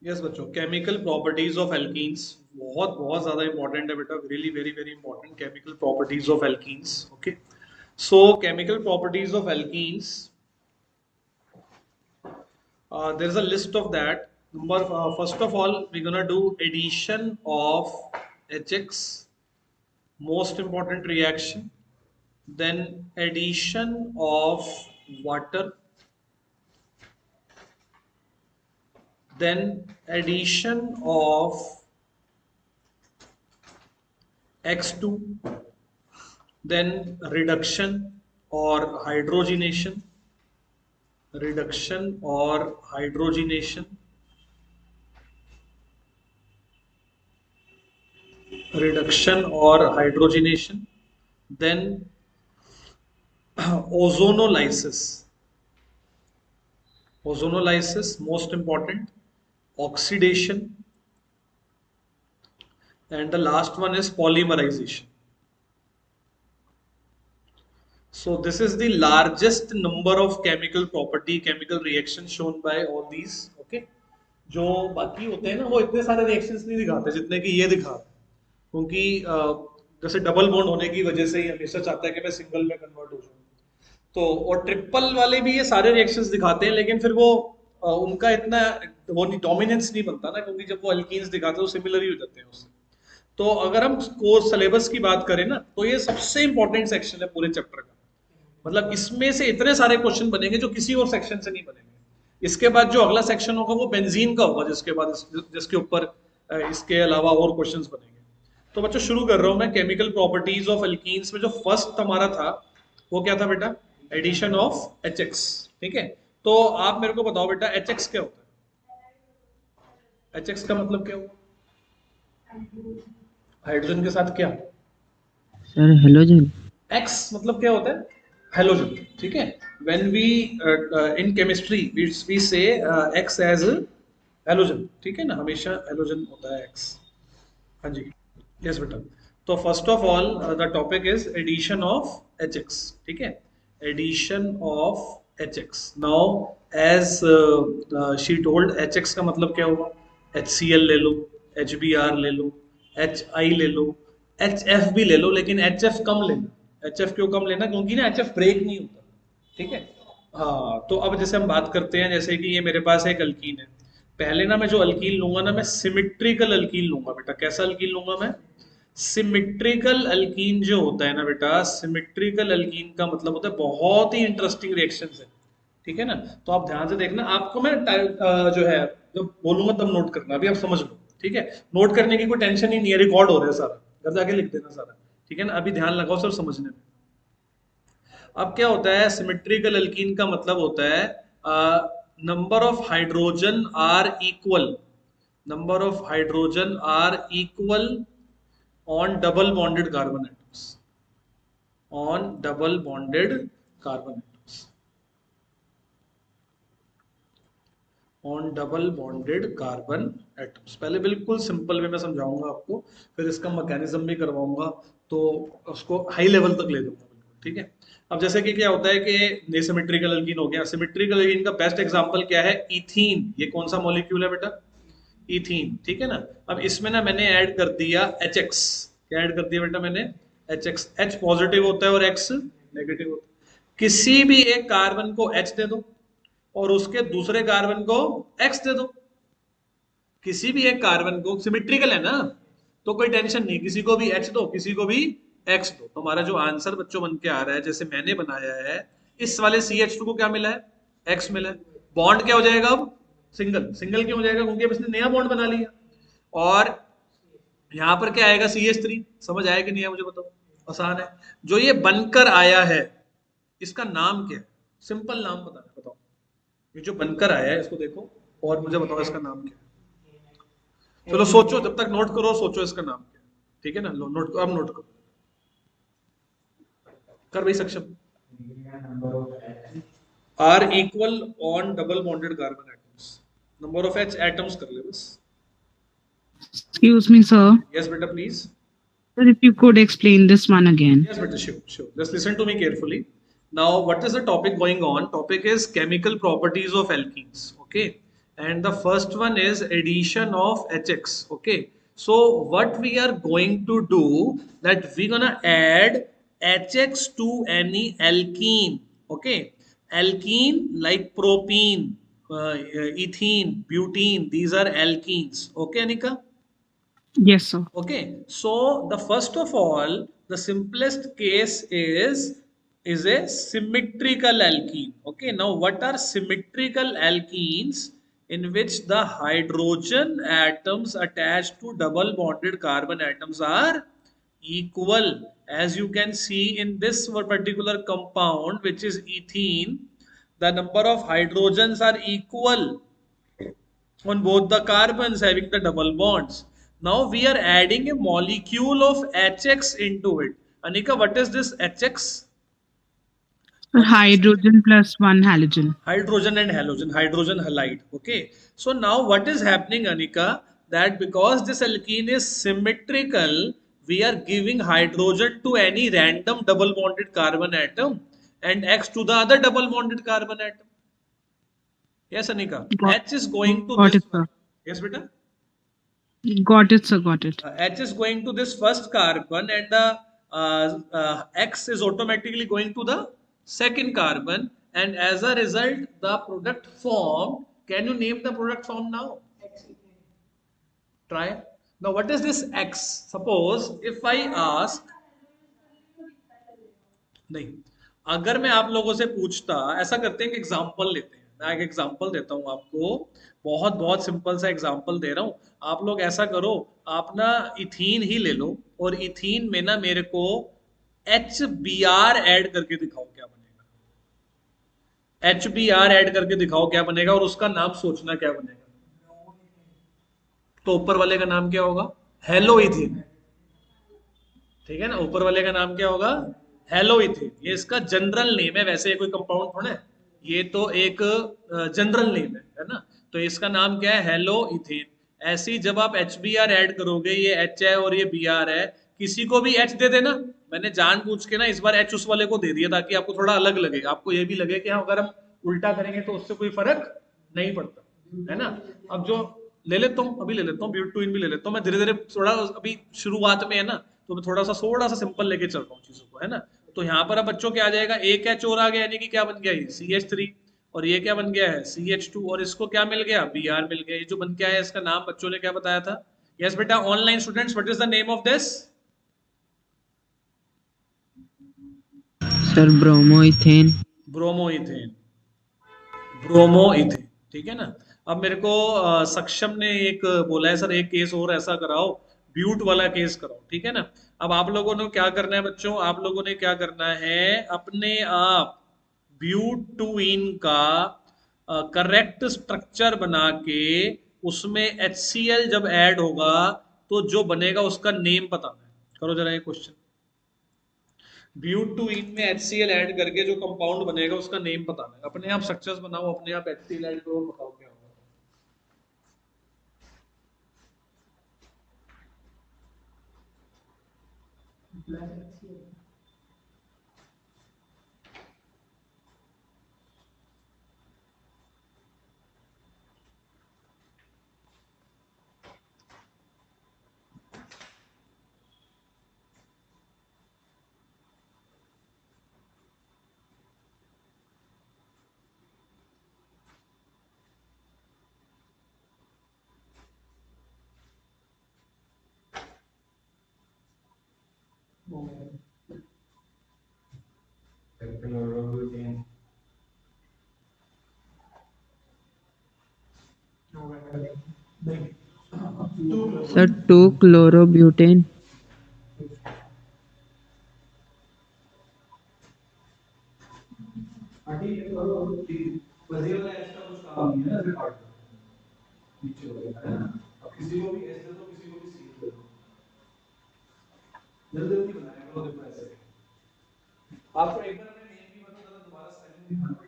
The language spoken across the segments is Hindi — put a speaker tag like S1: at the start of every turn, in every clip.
S1: यस बच्चों, केमिकल प्रॉपर्टीज ऑफ एल्कीन्स बहुत बहुत ज्यादा इंपॉर्टेंट है बेटा, really very very important. Chemical properties of alkenes, okay. So chemical properties of alkenes, there is a list of that. First of all, we're gonna do addition of HX, most important reaction. Then addition of water. Then addition of X2. Then reduction or hydrogenation. Reduction or hydrogenation. Reduction or hydrogenation. Then ozonolysis. Ozonolysis, most important. Oxidation. And the last one is polymerization. So this is the largest number of chemical property, chemical reaction shown by all these. Okay. जो बाकी होते हैं ना, वो इतने सारे रिएक्शंस नहीं दिखाते जितने कि ये दिखाते हैं, क्योंकि जैसे डबल बॉन्ड होने की वजह से ही हमेशा चाहता है कि मैं सिंगल में कन्वर्ट हो जाऊं। तो और ट्रिपल वाले भी ये सारे रिएक्शंस दिखाते हैं, लेकिन फिर वो उनका इतना वो डोमिनेंस नहीं बनता ना, क्योंकि जब वो अल्कीन्स दिखाते हैं वो सिमिलर ही हो जाते हैं उससे। तो अगर हम कोर्स सिलेबस की बात करें ना, तो ये सबसे इंपॉर्टेंट सेक्शन है पूरे चैप्टर का। मतलब इसमें से इतने सारे क्वेश्चन बनेंगे जो किसी और सेक्शन से नहीं बनेंगे। इसके बाद जो अगला सेक्शन होगा वो बेंजीन का होगा, जिसके बाद जिसके ऊपर इसके अलावा और क्वेश्चंस बनेंगे। तो बच्चों शुरू कर रहा हूं मैं। केमिकल प्रॉपर्टीज ऑफ एल्कीन्स में जो फर्स्ट हमारा था वो क्या था बेटा? Addition of HX. ठीक है, तो आप मेरे को बताओ बेटा, एचएक्स क्या होता है? एचएक्स का मतलब क्या हुआ? हाइड्रोजन के साथ क्या?
S2: Sir halogen.
S1: एक्स मतलब क्या होता है? हेलोजन। ठीक है, when we in chemistry we say X as halogen. ठीक है ना, हमेशा हेलोजन होता है एक्स। हाँ जी, यस बेटा। तो first of all the topic is addition of H X. ठीक है, addition of H X. Now as she told, H X का मतलब क्या हुआ? एच सी एल ले लो, एच बी आर ले लो, एच आई ले लो, एच एफ भी ले लो, लेकिन एच एफ कम लेना। एच एफ क्यों कम लेना? क्योंकि ना एच एफ ब्रेक नहीं होता। ठीक है, हाँ। तो अब जैसे हम बात करते हैं, जैसे कि ये मेरे पास एक अल्कीन है। पहले ना मैं जो अल्कीन लूंगा ना, मैं सिमिट्रिकल अल्कीन लूंगा बेटा। कैसा अल्कीन लूंगा मैं? सिमिट्रिकल अल्कीन जो होता है ना बेटा, सिमिट्रिकल अल्कीन का मतलब होता है बहुत ही इंटरेस्टिंग रिएक्शंस है। ठीक है ना, तो आप ध्यान से देखना। आपको मैं जो है जब बोलूंगा तब नोट करना, अभी आप समझ लो। ठीक है, नोट करने की कोई टेंशन ही नहीं है, रिकॉर्ड हो रहा है सारा, घर जाके लिख देना सारा। ठीक है ना, अभी ध्यान लगाओ सर समझने में। अब क्या होता है? सिमेट्रिकल अल्कीन का मतलब होता है number of hydrogen are equal, number of hydrogen are equal on double bonded carbon atoms, on double bonded carbon atoms, on double bonded carbon atoms. पहले बिल्कुल सिंपल वे में समझाऊंगा आपको, फिर इसका मैकेनिज्म भी करवाऊंगा, तो उसको हाई लेवल तक ले जाऊंगा बिल्कुल। ठीक है, अब जैसे कि क्या होता है कि ये सिमेट्रिकल अल्कीन हो गया। सिमेट्रिकल अल्कीन का बेस्ट एग्जांपल क्या है? इथीन। ये कौन सा मॉलिक्यूल है बेटा? इथीन। ठीक है ना, अब इसमें ना मैंने ऐड कर दिया एच एक्स। क्या ऐड कर दिया बेटा मैंने? H x. एच पॉजिटिव होता है और एक्स नेगेटिव होता है। किसी भी एक कार्बन को एच दे दो और उसके दूसरे कार्बन को एक्स दे दो। किसी भी एक कार्बन को, सिमेट्रिकल है ना, तो कोई टेंशन नहीं, किसी को भी एच दो, किसी को भी एक्स दो। तो हमारा जो आंसर बच्चों बन के आ रहा है, जैसे मैंने बनाया है, इस वाले CH2 को क्या मिला है? एक्स मिला है। बॉन्ड क्या हो जाएगा अब? सिंगल। सिंगल क्यों हो जाएगा? क्योंकि अब इसने नया बॉन्ड बना लिया। और यहां पर क्या आएगा? CH3। समझ आया कि नहीं है मुझे बताओ? आसान है। जो ये बनकर आया है, इसका नाम क्या है? सिंपल नाम बताना, बताओ। ये जो बनकर आया है इसको देखो और मुझे बताओ इसका नाम क्या है। चलो सोचो, जब तक नोट करो, सोचो इसका नाम क्या है। ठीक है ना, लो नोट, अब नोट करो। कर भाई Saksham. Are equal on double bonded carbon atoms. Number of H atoms कर ले बस।
S2: Excuse me, sir.
S1: यस बेटा please.
S2: Sir, if you could explain this one again.
S1: Yes, beta, sure, sure. Just listen to me carefully. Now, what is the topic going on? Topic is chemical properties of alkenes. Okay, and the first one is addition of HX. Okay, so what we are going to do, that we're gonna add HX to any alkene. Okay, alkene like propene, ethene, butene, these are alkenes. Okay, Anika.
S2: Yes, sir.
S1: Okay, so the first of all, the simplest case is a symmetrical alkene. Okay, now what are symmetrical alkenes? In which the hydrogen atoms attached to double bonded carbon atoms are equal. As you can see in this particular compound, which is ethene, the number of hydrogens are equal on both the carbons having the double bonds. Now we are adding a molecule of HX into it. Anika, what is this HX? What is this HX?
S2: Hydrogen plus one halogen.
S1: Hydrogen and halogen, hydrogen halide. Okay. So now what is happening, Anika? That because this alkene is symmetrical, we are giving hydrogen to any random double bonded carbon atom and X to the other double bonded carbon atom. Yes, Anika.
S2: Got,
S1: H is going to
S2: got
S1: this
S2: it,
S1: one.
S2: sir.
S1: Yes, beta.
S2: Got it, sir. Got it.
S1: H is going to this first carbon and the X is automatically going to the second carbon, and as a result the product formed, can you name the product formed now? Try. Now what is this X? Suppose if I ask, नहीं, अगर मैं आप लोगों से पूछता, ऐसा करते हैं कि एग्जाम्पल लेते हैं, मैं एक एग्जाम्पल देता हूँ आपको, बहुत बहुत सिंपल सा एग्जाम्पल दे रहा हूँ, आप लोग ऐसा करो, आप ना इथीन ही ले लो और इथीन में ना मेरे को HBr ऐड करके दिखाओ क्या बनेगा। HBr ऐड करके दिखाओ क्या बनेगा और उसका नाम सोचना क्या बनेगा। तो ऊपर वाले का नाम क्या होगा? Hello ethene. ठीक है ना, ऊपर वाले का नाम क्या होगा? Hello ethene. ये इसका जनरल नेम है, वैसे ये कोई कंपाउंड थोड़ा है, ये तो एक जनरल नेम है ना। तो इसका नाम क्या है? Hello ethene. ऐसे ही जब आप HBr ऐड करोगे, ये H है और ये Br है, किसी को भी H दे देना। मैंने जानबूझ के ना इस बार H उस वाले को दे दिया ताकि आपको थोड़ा अलग लगे, आपको ये भी लगे कि हाँ अगर हम उल्टा करेंगे तो उससे कोई फर्क नहीं पड़ता, है ना। अब जो ले लेता हूँ, अभी ले लेता हूँ, ब्यूटूइन भी ले लेता हूँ मैं, धीरे धीरे थोड़ा, अभी शुरुआत में है ना, तो मैं थोड़ा सा सिंपल लेके चल रहा हूँ चीजों को, है ना। तो यहाँ पर अब बच्चों क्या आ जाएगा? एक H और आ गया, यानी कि क्या बन गया? ये CH3, और ये क्या बन गया है? CH2, और इसको क्या मिल गया? Br मिल गया। ये जो बन के आया इसका नाम बच्चों ने क्या बताया था? यस बेटा, online students, what is the name of this?
S2: Sir bromoethane.
S1: Bromoethane, bromoethane. ठीक है ना। अब मेरे को सक्षम ने एक बोला है, सर एक केस और ऐसा कराओ, ब्यूट वाला केस कराओ। ठीक है ना। अब आप लोगों ने क्या करना है बच्चों? आप लोगों ने क्या करना है? अपने आप ब्यूटूइन का करेक्ट स्ट्रक्चर बना के उसमें HCl जब ऐड होगा तो जो बनेगा उसका नेम बताना है। करो जरा ये क्वेश्चन। ब्यूटूइन में HCl ऐड करके जो कंपाउंड बनेगा उसका नेम बताना है। अपने आप स्ट्रक्चर्स बनाओ, अपने आप HCl ऐड करो, बताओ क्या होगा।
S2: Sir 2 chlorobutane.
S1: आपको एक बार अपने नेम की मतलब जरा दोबारा स्पेलिंग दिखाना।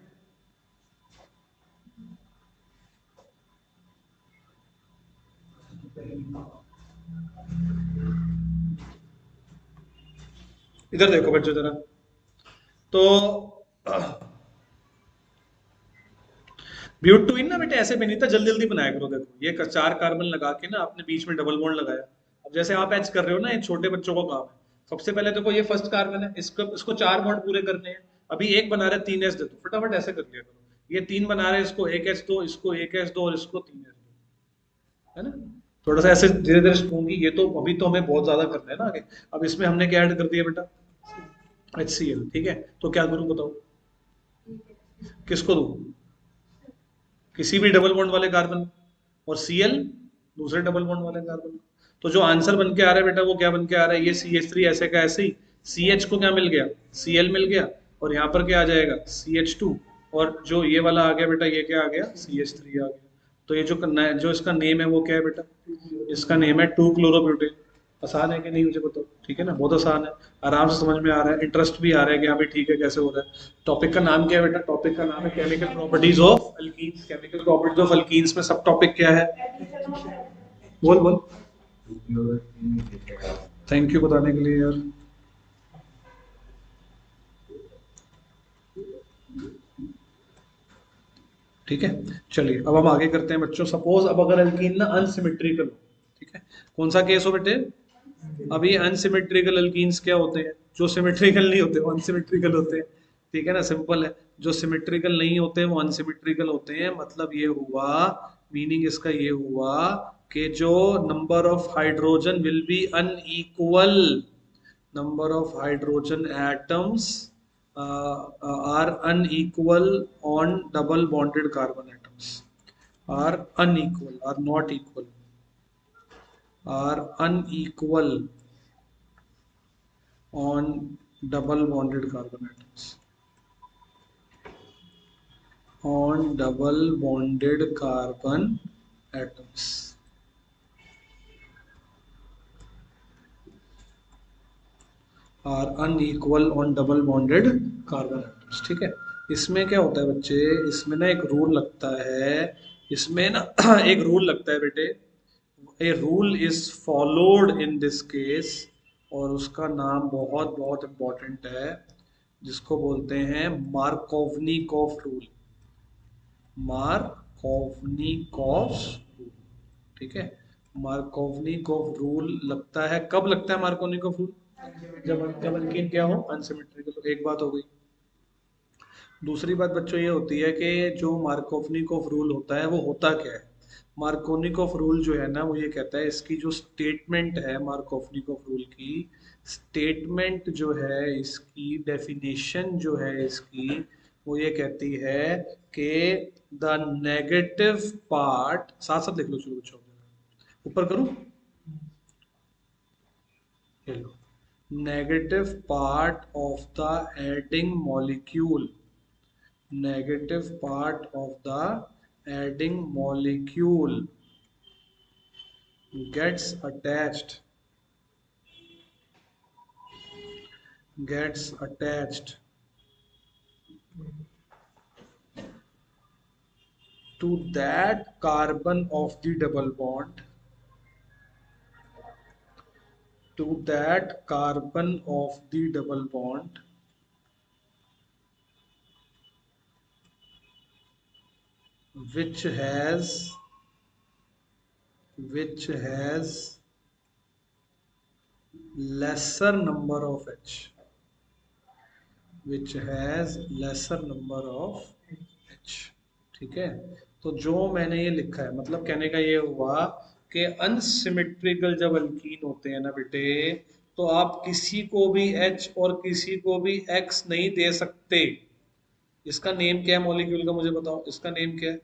S1: इधर देखो बच्चों जरा। तो ब्यूटेन ना बेटे ऐसे भी नहीं था, जल्दी जल्दी बनाया करो। देखो ये 4 कार्बन लगा के ना आपने बीच में डबल बॉन्ड लगाया। अब जैसे आप एच कर रहे हो ना, ये छोटे बच्चों का काम है। सबसे पहले देखो ये फर्स्ट कार्बन है, इसको इसको 4 बॉन्ड पूरे करने हैं। अभी एक बना रहे 3 एच दे दो, फटाफट ऐसे कर लिया करो। ये 3 बना रहे, इसको 1 एच दो, इसको 1 एच दो और इसको 3 एच दो, है ना। थोड़ा सा ऐसे धीरे धीरे स्पूंगी। ये तो अभी तो हमें बहुत ज्यादा करना है ना आगे। अब इसमें हमने क्या ऐड कर दिया बेटा, HCl, ठीक है। तो क्या करूं बताओ, किसको दूं, किसी भी डबल बॉन्ड वाले कार्बन, और Cl दूसरे डबल बॉन्ड वाले कार्बन। तो जो आंसर बन के आ रहा है बेटा वो क्या बन के आ रहा है, ये CH3 ऐसे का ऐसे ही, CH को क्या मिल गया, Cl मिल गया, और यहाँ पर क्या आ जाएगा CH2, और जो ये वाला आ गया बेटा, ये क्या आ गया, CH3 आ गया। तो ये जो इसका नेम है वो क्या है बेटा, इसका नेम है 2 क्लोरोब्यूटेन। आसान है कि नहीं मुझे बताओ, ठीक है ना, बहुत आसान है। आराम से समझ में आ रहा है, इंटरेस्ट भी आ रहा है कि हाँ भाई ठीक है कैसे हो रहा है। टॉपिक का नाम क्या है बेटा, टॉपिक का नाम है chemical properties of alkenes. Chemical properties of alkenes में सब टॉपिक क्या है, बोल बोल। थैंक यू बताने के लिए यार। ठीक है, चलिए अब हम आगे करते हैं बच्चों। सपोज अब अगर अल्कीन ना अनसिमेट्रिकल हो, ठीक है, कौन सा केस हो बेटे, अभी अनसिमेट्रिकल अल्कीन्स क्या होते हैं, जो सिमेट्रिकल नहीं होते वो अनसिमेट्रिकल होते हैं, ठीक है ना, सिंपल है। जो सिमेट्रिकल नहीं होते वो अनसिमेट्रिकल होते हैं। मतलब ये हुआ, मीनिंग इसका ये हुआ कि जो number of hydrogen will be unequal, number of hydrogen atoms are unequal on double bonded carbon atoms, are unequal, are not equal, are unequal on double bonded carbon atoms, on double bonded carbon atoms, are unequal on double bonded carbon atoms, ठीक है। इसमें क्या होता है बच्चे, इसमें ना एक रूल लगता है, इसमें ना एक रूल लगता है बेटे, a rule is followed in this case, और उसका नाम बहुत बहुत इंपॉर्टेंट है, जिसको बोलते हैं मार्कोवनिकॉफ रूल, मार्कोवनिकॉफ रूल, ठीक है। मार्कोवनिकॉफ रूल लगता है, कब लगता है मार्कोवनिकॉफ रूल, जब अल्कीन क्या हो, अनसिमेट्रिकल। एक बात हो गई। दूसरी बात बच्चों ये होती है कि जो मार्कोवनिकॉफ रूल होता है वो होता क्या है। मार्कोवनिकॉफ रूल जो है ना वो ये कहता है, इसकी जो स्टेटमेंट है मार्कोवनिकॉफ रूल की, स्टेटमेंट जो है इसकी, डेफिनेशन जो है इसकी, वो ये कहती है कि द नेगेटिव पार्ट, साथ साथ लिख लो चलो बच्चों, ऊपर करूं, ये लो, negative part of the adding molecule, negative part of the adding molecule gets attached, gets attached to that carbon of the double bond, to that carbon of the double bond which has, which has lesser number of H, which has lesser number of H, ठीक है। तो जो मैंने ये लिखा है, मतलब कहने का ये हुआ कि अनसिमेट्रिकल जब अल्कीन होते हैं ना बेटे, तो आप किसी को भी H और किसी को भी X नहीं दे सकते। इसका नेम क्या है मॉलिक्यूल का, मुझे बताओ, इसका नेम क्या है,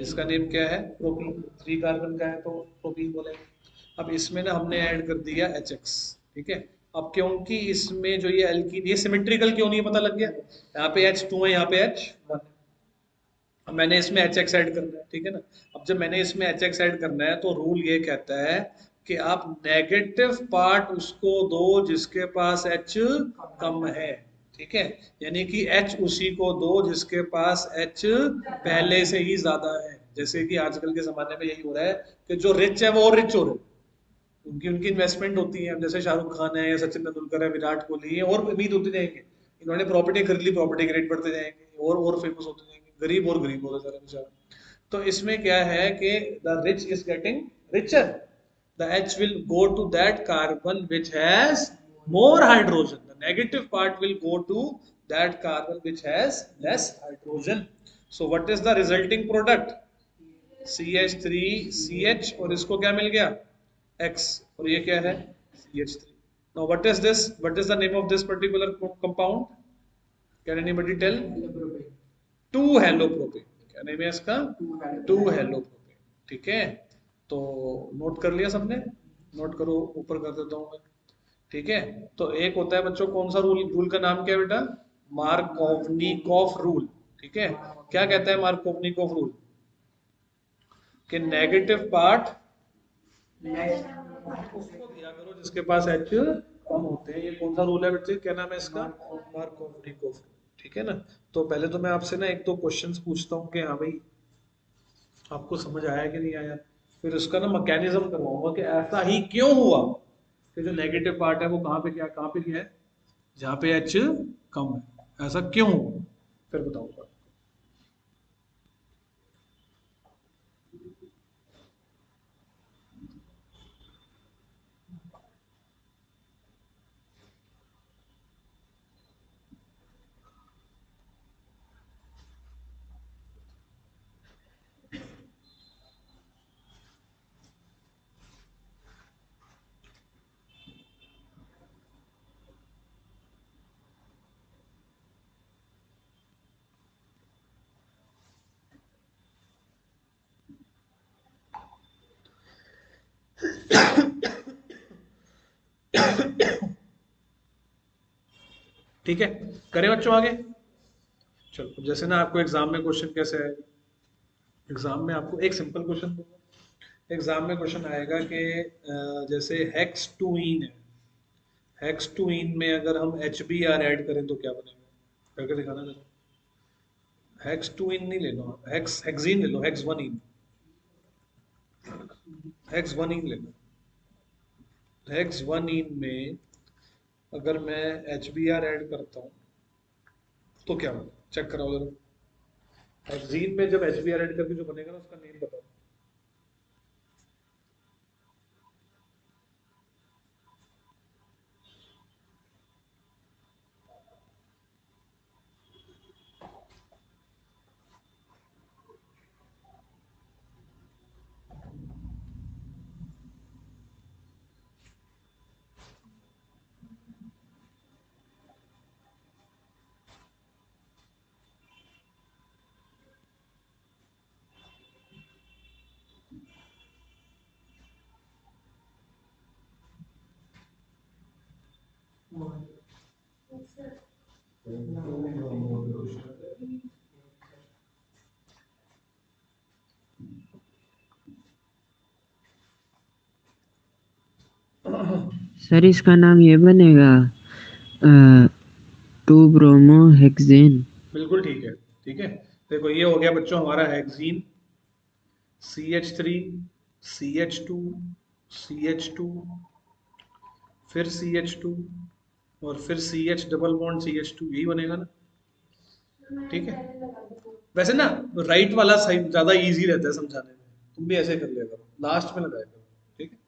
S1: इसका नेम क्या है, प्रोपीन। 3 कार्बन का है तो प्रोपीन बोले। अब इसमें ना हमने ऐड कर दिया HX, ठीक है। अब क्योंकि इसमें जो ये अल्कीन, ये सिमेट्रिकल क्यों नहीं है पता लग गया, यहाँ पे H2 है, यहाँ पे H1 है। अब मैंने इसमें HX ऐड करना है, ठीक है ना। अब जब मैंने इसमें HX ऐड करना है तो रूल ये कहता है कि आप नेगेटिव पार्ट उसको दो जिसके पास H कम है, ठीक है। यानी कि H उसी को दो जिसके पास H पहले से ही ज्यादा है। जैसे कि आजकल के जमाने में यही हो रहा है कि जो रिच है वो और रिच हो रहे हैं, उनकी उनकी इन्वेस्टमेंट होती है। जैसे शाहरुख खान है या सचिन तेंदुलकर है, विराट कोहली है, और उम्मीद होती जाएंगे, इन्होंने प्रॉपर्टी खरीद ली, प्रॉपर्टी के रेट बढ़ते जाएंगे और फेमस होते जाएंगे। गरीब और गरीब होगा जरा बेचारा। तो इसमें क्या है कि the rich is getting richer, the H will go to that carbon which has more hydrogen. The negative part will go to that carbon which has less hydrogen. So what is the resulting product? CH3CH और इसको क्या मिल गया? X और ये क्या है? CH3. Now what is this? What is the name of this particular compound? Can anybody tell? 2 हेलोप्रोपेन। क्या नेम है इसका? 2 हेलोप्रोपेन। ठीक है, तो नोट कर लिया सबने? नोट करो, ऊपर कर देता हूं मैं। ठीक है, तो एक होता है बच्चों, कौन सा रूल? रूल का नाम क्या है बेटा? Markovnikov rule. ठीक है, क्या कहता है मार्कोवनिकॉफ रूल? कि नेगेटिव पार्ट उसको दिया करो जिसके पास एच कम होते हैं। ये कौन सा रूल है बच्चे? क्या नाम है इसका? मार्कोवनिकॉफ। ठीक है ना? तो पहले तो मैं आपसे ना एक दो क्वेश्चंस पूछता हूँ कि हाँ भाई आपको समझ आया कि नहीं आया, फिर उसका ना मैकेनिज्म करवाऊंगा कि ऐसा ही क्यों हुआ कि जो नेगेटिव पार्ट है वो कहाँ पे गया है? जहाँ पे एच कम है, ऐसा क्यों हुआ? फिर बताऊंगा। ठीक है, करें बच्चों आगे? चलो, जैसे ना आपको एग्जाम में क्वेश्चन कैसे आएगा? एग्जाम में आपको एक सिंपल क्वेश्चन दूंगा। एग्जाम में क्वेश्चन आएगा कि जैसे हेक्स टू इन है, हेक्स टू इन में अगर हम एच बी आर ऐड करें तो क्या बनेगा? करके दिखाना जरा। हेक्स टू इन नहीं लेना, हेक्स हेक्सीन ले लो, hex one ene, hex one ene ले लो। हेक्स वन इन में अगर मैं एच बी आर ऐड करता हूँ तो क्या होगा? चेक कराओ जरा। हेक्सीन में जब एच बी आर ऐड करके जो बनेगा ना उसका नेम बताओ।
S2: सर इसका नाम ये बनेगा टू ब्रोमो हेक्सेन।
S1: बिल्कुल ठीक है। ठीक है, देखो ये हो गया बच्चों हमारा hexene. C H three, C H two, C H two, फिर सी एच टू, और फिर C H double bond C H two, यही बनेगा ना? ठीक है, वैसे ना राइट वाला सही ज्यादा इजी रहता है समझाने में, तुम भी ऐसे कर लिया करो, लास्ट में लगाया करो। ठीक है,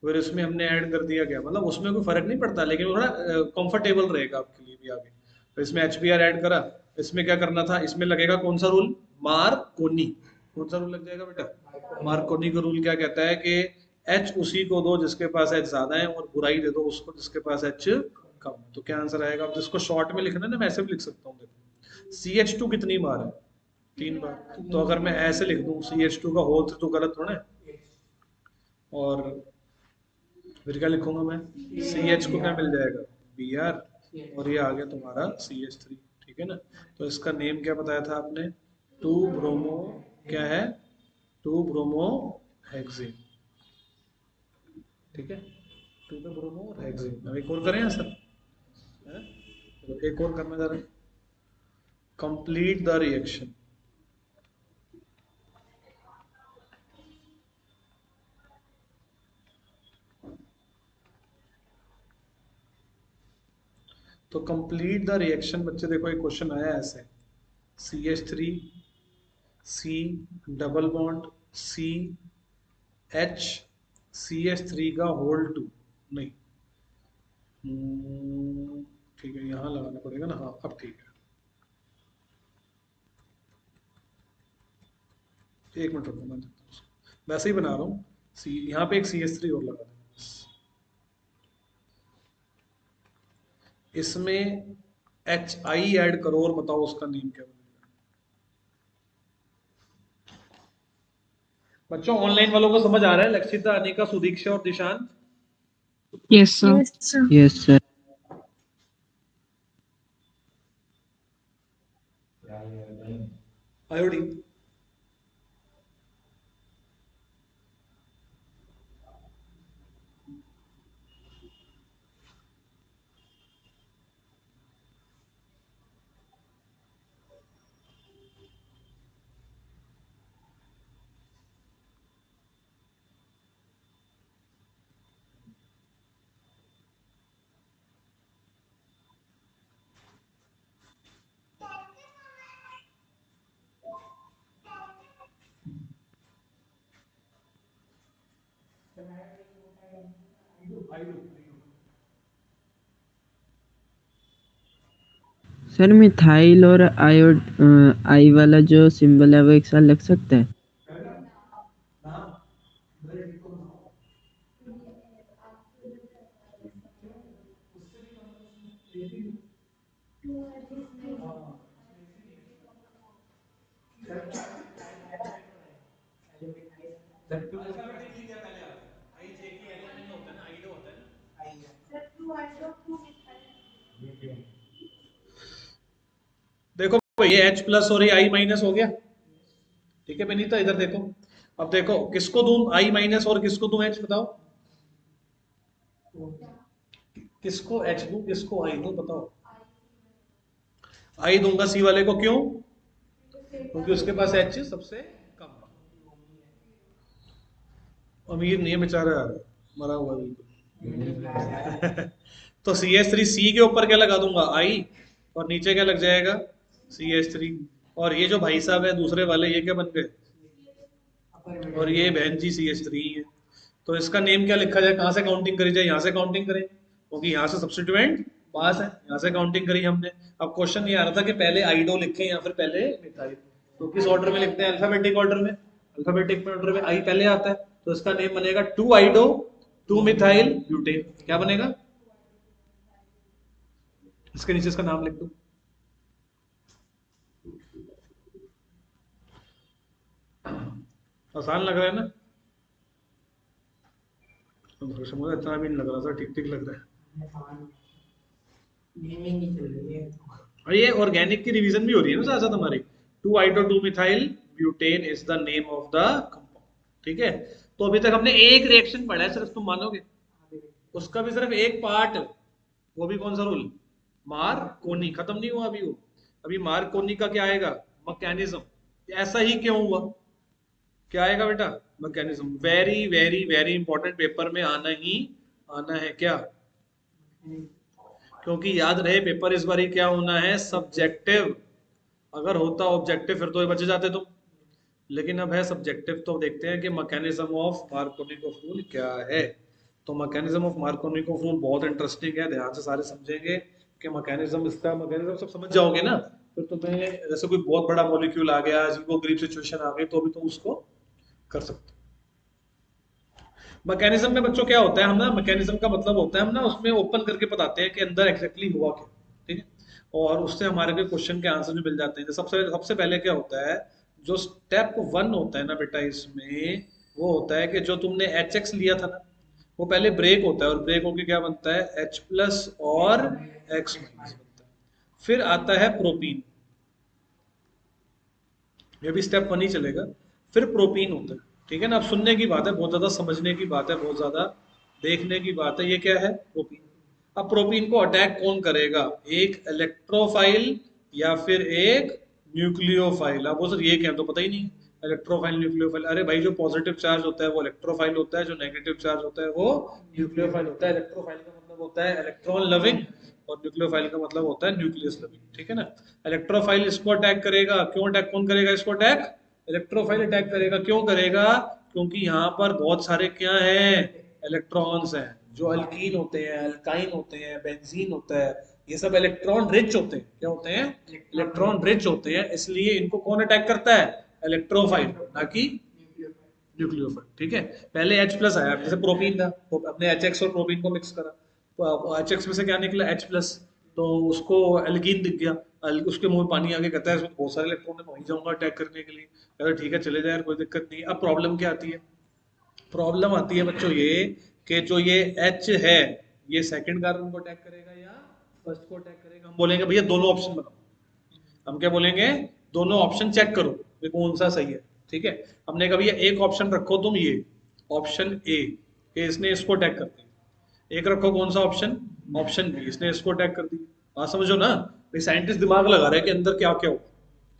S1: फिर इसमें हमने ऐड कर दिया क्या, मतलब उसमें कोई फर्क नहीं पड़ता, लेकिन वो थोड़ा कंफर्टेबल रहेगा आपके लिए भी आगे। तो इसमें एच बी आर ऐड करा, इसमें क्या करना था? इसमें लगेगा कौन सा रूल? मार्कोनी। कौन सा रूल लग जाएगा बेटा? मार्कोनी का रूल क्या कहता है कि एच उसी को दो जिसके पास एच ज्यादा है, और बुराई दे दो उसको जिसके पास एच कम है। तो क्या आंसर आएगा? अब जिसको शॉर्ट में लिखना है ना, मैं ऐसे भी लिख सकता हूँ। देखो सी एच टू कितनी बार है? 3 बार। तो अगर मैं ऐसे लिख दूं सी एच टू का होल तो गलत थोड़ा है। और फिर क्या लिखूंगा मैं? सी एच को क्या मिल जाएगा? बी आर, और ये आ गया तुम्हारा सी एच थ्री। ठीक है ना? तो इसका नेम क्या बताया था आपने? टू ब्रोमो, क्या है? To bromo hexane. ठीक है, टू पे ब्रोमो और हेक्सेन। अब एक और करें आंसर? तो एक और करना जा रहा है, कंप्लीट द रिएक्शन। तो कंप्लीट द रिएक्शन बच्चे, देखो एक क्वेश्चन आया है ऐसे, C H three C double bond C H C H three का होल टू नहीं। ठीक है, यहाँ लगाना पड़ेगा ना, हाँ अब ठीक है। एक मिनट रुको, मैं देखता हूँ उसको। वैसे ही बना रहा हूँ। सी यहाँ पे एक सी एच थ्री और लगा देंगे बस। इसमें एच आई ऐड करो और बताओ उसका नेम क्या बनेगा। बच्चों ऑनलाइन वालों को समझ आ रहा है? लक्षिता, अनिका, सुदीक्षा और Dishant?
S2: Yes, sir.
S3: Yes, sir.
S2: Yes, sir.
S1: Iodine.
S2: Sir methyl और आई वाला जो सिंबल है वो एक साथ लग सकता है?
S1: देखो ये H प्लस और ये I माइनस हो गया। ठीक है बेनीता, इधर देखो। अब देखो किसको दूं I माइनस और किसको दूं H, बताओ। किसको H दूं किसको I दूं, बताओ। I दूंगा C वाले को, क्यों? क्योंकि उसके पास H सबसे कम। अमीर नहीं है बेचारा, मरा हुआ बिल्कुल। तो CH3 C के ऊपर क्या लगा दूंगा, I, और नीचे क्या लग जाएगा, CH3। और ये जो भाई साहब है दूसरे वाले, ये क्या बन गए, और ये बहन जी CH3 है। तो इसका नेम क्या लिखा जाए, कहाँ से काउंटिंग करी जाए? यहाँ से काउंटिंग करें, क्योंकि यहाँ से सब्स्टिट्यूएंट पास है, यहाँ से काउंटिंग करी हमने। अब क्वेश्चन ये आ रहा था कि पहले आइडो लिखें या फिर पहले मिथाइल, तो किस ऑर्डर में लिखते हैं? अल्फाबेटिक ऑर्डर में। अल्फाबेटिक ऑर्डर में आई पहले आता है, तो इसका नेम बनेगा 2 आइडो 2 मिथाइल ब्यूटेन। क्या बनेगा? इसके नीचे इसका नाम लिख दो। आसान लग रहा है ना? समझ इतना भी नहीं लग रहा था, ठीक ठीक लग रहा है। और ये ऑर्गेनिक की रिवीजन भी हो रही है ना साथ साथ हमारी। 2 आइडो 2 methyl butane is the name of the compound. ठीक है, तो अभी तक हमने एक रिएक्शन पढ़ा है सिर्फ, तुम मानोगे? उसका भी सिर्फ एक पार्ट, वो भी कौन सा रूल, मार्कोनी। खत्म नहीं हुआ अभी वो। अभी मार्कोनी का क्या आएगा, मैकेनिज्म। ऐसा ही क्यों हुआ, क्या आएगा बेटा, mechanism. Very very very important, paper में आना ही आना है क्या, क्योंकि याद रहे पेपर इस बार क्या होना है, सब्जेक्टिव। अगर होता ऑब्जेक्टिव फिर तो बच जाते तुम, लेकिन अब है सब्जेक्टिव। तो देखते हैं कि मैकेनिज्म ऑफ मार्कोनिकोव रूल क्या है। तो मैकेनिज्म ऑफ मार्कोनिकोव रूल बहुत इंटरेस्टिंग है, ध्यान से सारे समझेंगे कि मैकेनिज्म, इसका मैकेनिज्म सब समझ जाओगे ना, फिर तुम्हें जैसे कोई बहुत बड़ा मॉलिक्यूल आ गया, जिनको ग्रिप सिचुएशन आ गई, तो भी तुम उसको कर सकते हो। मैकेनिज्म में बच्चों क्या होता है, हम ना मैकेनिज्म का मतलब होता है हम ना उसमें ओपन करके बताते हैं कि अंदर एग्जैक्टली हुआ क्या। ठीक है, और उससे हमारे को क्वेश्चन के आंसर भी मिल जाते हैं। तो सबसे सबसे पहले क्या होता है, जो स्टेप 1 होता है ना बेटा इसमें, वो होता है कि जो तुमने HX लिया था ना, वो पहले ब्रेक होता है, और ब्रेक होके क्या बनता है, H प्लस और X माइनस बनता है। फिर आता है प्रोपीन, ये भी स्टेप 1 ही चलेगा। फिर प्रोपीन होता है। ठीक है ना, अब सुनने की बात है, बहुत ज्यादा समझने की बात है, बहुत ज्यादा देखने की बात है। ये क्या है, प्रोपीन। अब प्रोपीन को अटैक कौन करेगा, एक इलेक्ट्रोफाइल या फिर एक न्यूक्लियोफाइल। अब वो सर ये क्या, तो पता ही नहीं, इलेक्ट्रोफाइल न्यूक्लियोफाइल। अरे भाई जो पॉजिटिव चार्ज होता है वो इलेक्ट्रोफाइल होता है, जो नेगेटिव चार्ज होता है वो न्यूक्लियोफाइल होता है। इलेक्ट्रोफाइल का मतलब होता है इलेक्ट्रॉन लविंग, और न्यूक्लियोफाइल का मतलब होता है न्यूक्लियस लविंग। ठीक है ना, इलेक्ट्रोफाइल इसको अटैक करेगा, क्यों अटैक कौन करेगा इसको अटैक, इलेक्ट्रोफाइल अटैक करेगा। क्यों करेगा? क्योंकि यहाँ पर बहुत सारे क्या हैं, इलेक्ट्रॉन्स हैं। जो अल्कीन होते हैं, अल्काइन होते हैं, बेंजीन होता है, ये सब इलेक्ट्रॉन रिच होते हैं। क्या होते हैं? इलेक्ट्रॉन रिच होते हैं, इसलिए इनको कौन अटैक करता है? इलेक्ट्रोफाइल, ना कि न्यूक्लियोफाइल। ठीक है, पहले H प्लस आया, जैसे प्रोपीन था, तो अपने HX और प्रोपीन को मिक्स करा, तो HX में से क्या निकला? H प्लस, तो उसको एल्कीन दिख गया, उसके मुंह में पानी आके कहता है इसमें बहुत सारे इलेक्ट्रॉन है, मैं वहीं जाऊंगा अटैक करने के लिए। कहता है ठीक है चले जाए यार, कोई दिक्कत नहीं। अब प्रॉब्लम क्या आती है? प्रॉब्लम आती है बच्चों ये कि जो ये H है, ये सेकंड कार्बन को अटैक करेगा या फर्स्ट को अटैक करेगा? हम बोलेंगे भैया दोनों ऑप्शन बनाओ। हम क्या बोलेंगे? दोनों ऑप्शन चेक करो कि कौन सा सही है। ठीक है, हमने कहा भैया एक ऑप्शन रखो तुम, ये ऑप्शन ए, कि इसने इसको अटैक कर दिया। एक रखो कौन सा ऑप्शन? ऑप्शन बी, इसने इसको अटैक कर दिया। बात समझो ना, भाई साइंटिस्ट दिमाग लगा रहे हैं कि अंदर क्या क्या होगा।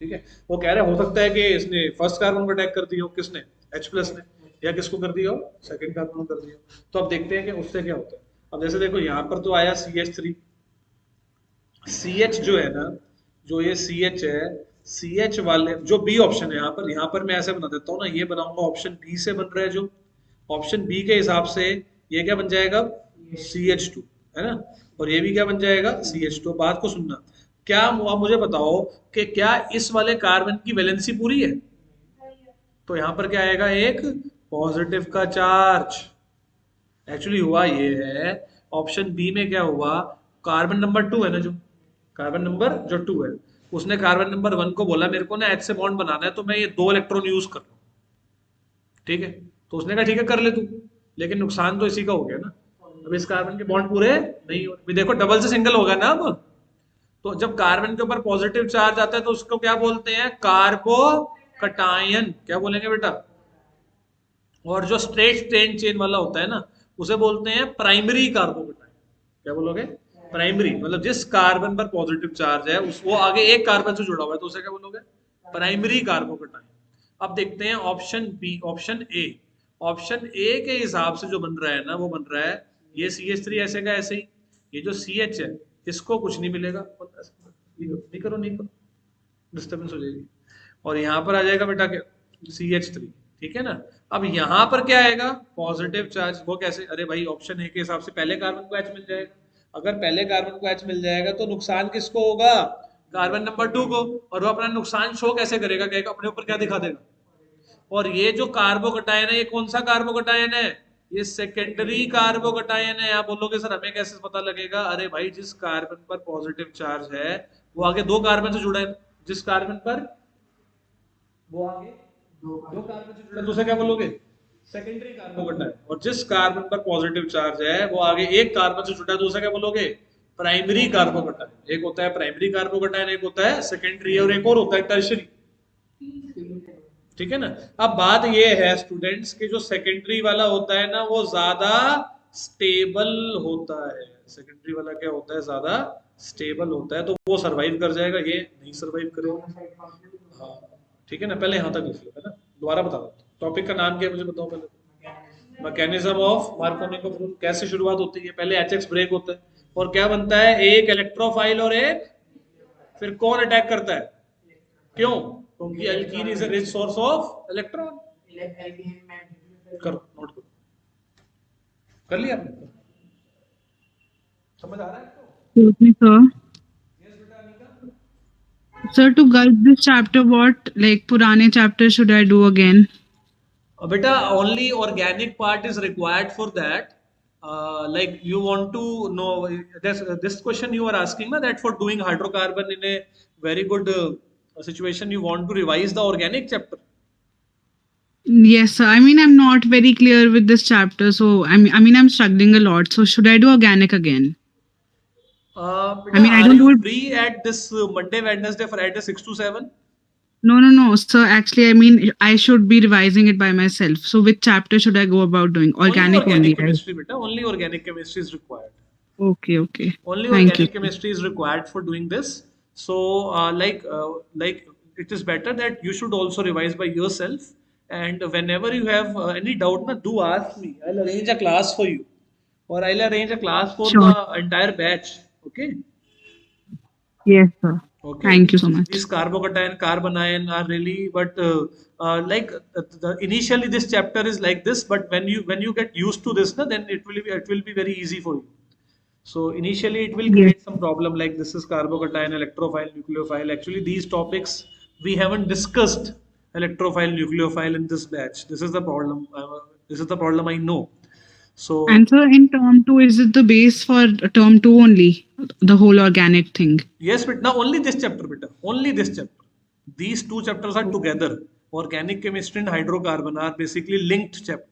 S1: ठीक है, वो कह रहे हो सकता है कि इसने फर्स्ट कार्बन को अटैक कर दिया हो, किसने? H प्लस ने, या किसको कर दिया हो? सेकंड कार्बन को कर दिया हो। तो अब देखते हैं कि उससे क्या होता है। अब जैसे देखो यहाँ पर तो आया CH3, CH जो है ना, जो ये CH है, CH वाले जो बी ऑप्शन है, यहाँ पर मैं ऐसे बना देता हूँ ना, ये बनाऊंगा ऑप्शन बी से बन रहा है, जो ऑप्शन बी के हिसाब से ये क्या बन जाएगा? CH2, है ना, और ये भी क्या बन जाएगा? CH2। बात को सुनना, क्या आप मुझे बताओ कि क्या इस वाले कार्बन की वैलेंसी पूरी है? तो यहाँ पर क्या आएगा? एक पॉजिटिव का चार्ज। एक्चुअली हुआ ये है, ऑप्शन बी में क्या हुआ, कार्बन नंबर 2 है ना, जो कार्बन नंबर जो 2 है, उसने कार्बन नंबर 1 को बोला मेरे को ना H से बॉन्ड बनाना है, तो मैं ये 2 इलेक्ट्रॉन यूज कर रहा हूँ। ठीक है, तो उसने कहा ठीक है कर ले तू, लेकिन नुकसान तो इसी का हो गया ना, अब इस कार्बन के बॉन्ड पूरे नहीं हो रहे। देखो डबल से सिंगल होगा ना अब। तो जब कार्बन के ऊपर पॉजिटिव चार्ज आता है तो उसको क्या बोलते हैं? कार्बो कटायन। क्या बोलेंगे बेटा? और जो स्ट्रेट स्ट्रेन चेन वाला होता है ना, उसे बोलते हैं प्राइमरी कार्बोकेटाइन। क्या बोलोगे? प्राइमरी, मतलब जिस कार्बन पर पॉजिटिव चार्ज है उस वो आगे एक कार्बन से जुड़ा हुआ है, तो उसे क्या बोलोगे? Primary carbocation. अब देखते हैं option B, option A. Option A के हिसाब से जो बन रहा है ना, वो बन रहा है ये CH3 ऐसे का ऐसे ही, ये जो CH है इसको कुछ नहीं मिलेगा, नहीं करो नहीं करो, डिस्टर्बेंस हो जाएगी। और यहाँ पर आ जाएगा बेटा क्या? CH3। ठीक है ना, अब यहाँ पर क्या आएगा? Positive charge. वो कैसे? अरे भाई ऑप्शन ए के हिसाब से पहले कार्बन को H मिल जाएगा। अगर पहले कार्बन को H मिल जाएगा तो नुकसान किसको होगा? कार्बन नंबर 2 को। और वो अपना नुकसान शो कैसे करेगा? कहेगा अपने ऊपर क्या दिखा देगा? और ये जो कार्बोकटायन है, ये कौन सा कार्बोकटायन है? ये सेकेंडरी कार्बोकटायन है। आप बोलोगे सर हमें कैसे पता लगेगा? अरे भाई जिस कार्बन पर पॉजिटिव चार्ज है वो आगे 2 कार्बन से जुड़ा है, जिस कार्बन पर वो आगे 2 कार्बन से जुड़ा है, दूसरा क्या बोलोगे? Secondary carbocation. और जिस कार्बन पर पॉजिटिव चार्ज है वो आगे एक कार्बन से जुड़ा है, दूसरा क्या बोलोगे? Primary carbocation. एक होता है प्राइमरी कार्बोकटायन, एक होता है सेकेंडरी, और एक और होता है टर्शियरी। ठीक है ना। अब बात ये है स्टूडेंट्स कि जो सेकेंडरी वाला होता है ना वो ज्यादा स्टेबल होता है। सेकेंडरी वाला क्या होता है? ज्यादा स्टेबल होता है, तो वो सरवाइव कर जाएगा, ये नहीं सरवाइव करेगा। हाँ ठीक है ना, पहले यहाँ तक लिख लो, है ना। दोबारा बता दो टॉपिक का नाम क्या है, मुझे बताओ पहले। मैकेनिज्म ऑफ मार्कोनी का प्रूफ। कैसे शुरुआत होती है? पहले HX ब्रेक होता है, और क्या बनता है? एक इलेक्ट्रोफाइल और एक, फिर कौन अटैक करता है? क्यों? क्योंकि alkene is a rich source of electron. करो, नोट करो। कर लिया आपने? समझ आ रहा है आपको?
S3: Okay, sir.
S1: यस बेटा Anika.
S3: Sir, to guide this chapter, what like Purane chapter should I do again?
S1: Beta, only organic part is required for that. Like you want to know this question you are asking na, that for doing hydrocarbon in a very good situation you want to revise the organic chapter.
S3: Yes, sir. I mean, I'm not very clear with this chapter, so I'm struggling a lot. So should I do organic again?
S1: Beta,
S3: I
S1: are
S3: don't
S1: you
S3: do it.
S1: free at this Monday, Wednesday, Friday 6 to 7?
S3: No, sir. Actually, I should be revising it by myself. So which chapter should I go about doing? Organic
S1: Only
S3: only,
S1: organic
S3: right?
S1: chemistry beta, only organic chemistry is required.
S3: Okay.
S1: Only
S3: Thank you.
S1: organic chemistry is required for doing this. So like it is better that you should also revise by yourself, and whenever you have any doubt na, do ask me. I'll arrange a class for you, or I'll arrange a class for
S3: Sure.
S1: the entire batch. Okay.
S3: Yes, sir.
S1: Okay.
S3: Thank you so much.
S1: These carbocation, carbanion are really, but initially this chapter is like this, but when you get used to this, na, then it will be very easy for you. So initially it will
S3: Yes.
S1: create some problem like this is carbocation, electrophile, nucleophile. Actually, these topics we haven't discussed electrophile, nucleophile in this batch. This is the problem. This is the problem I know. So
S3: And so in term 2, is it the base for term 2 only? The whole organic thing?
S1: yes, but now only this chapter, beta. Only this chapter. These two chapters are together. Organic chemistry and hydrocarbon are basically linked chapter.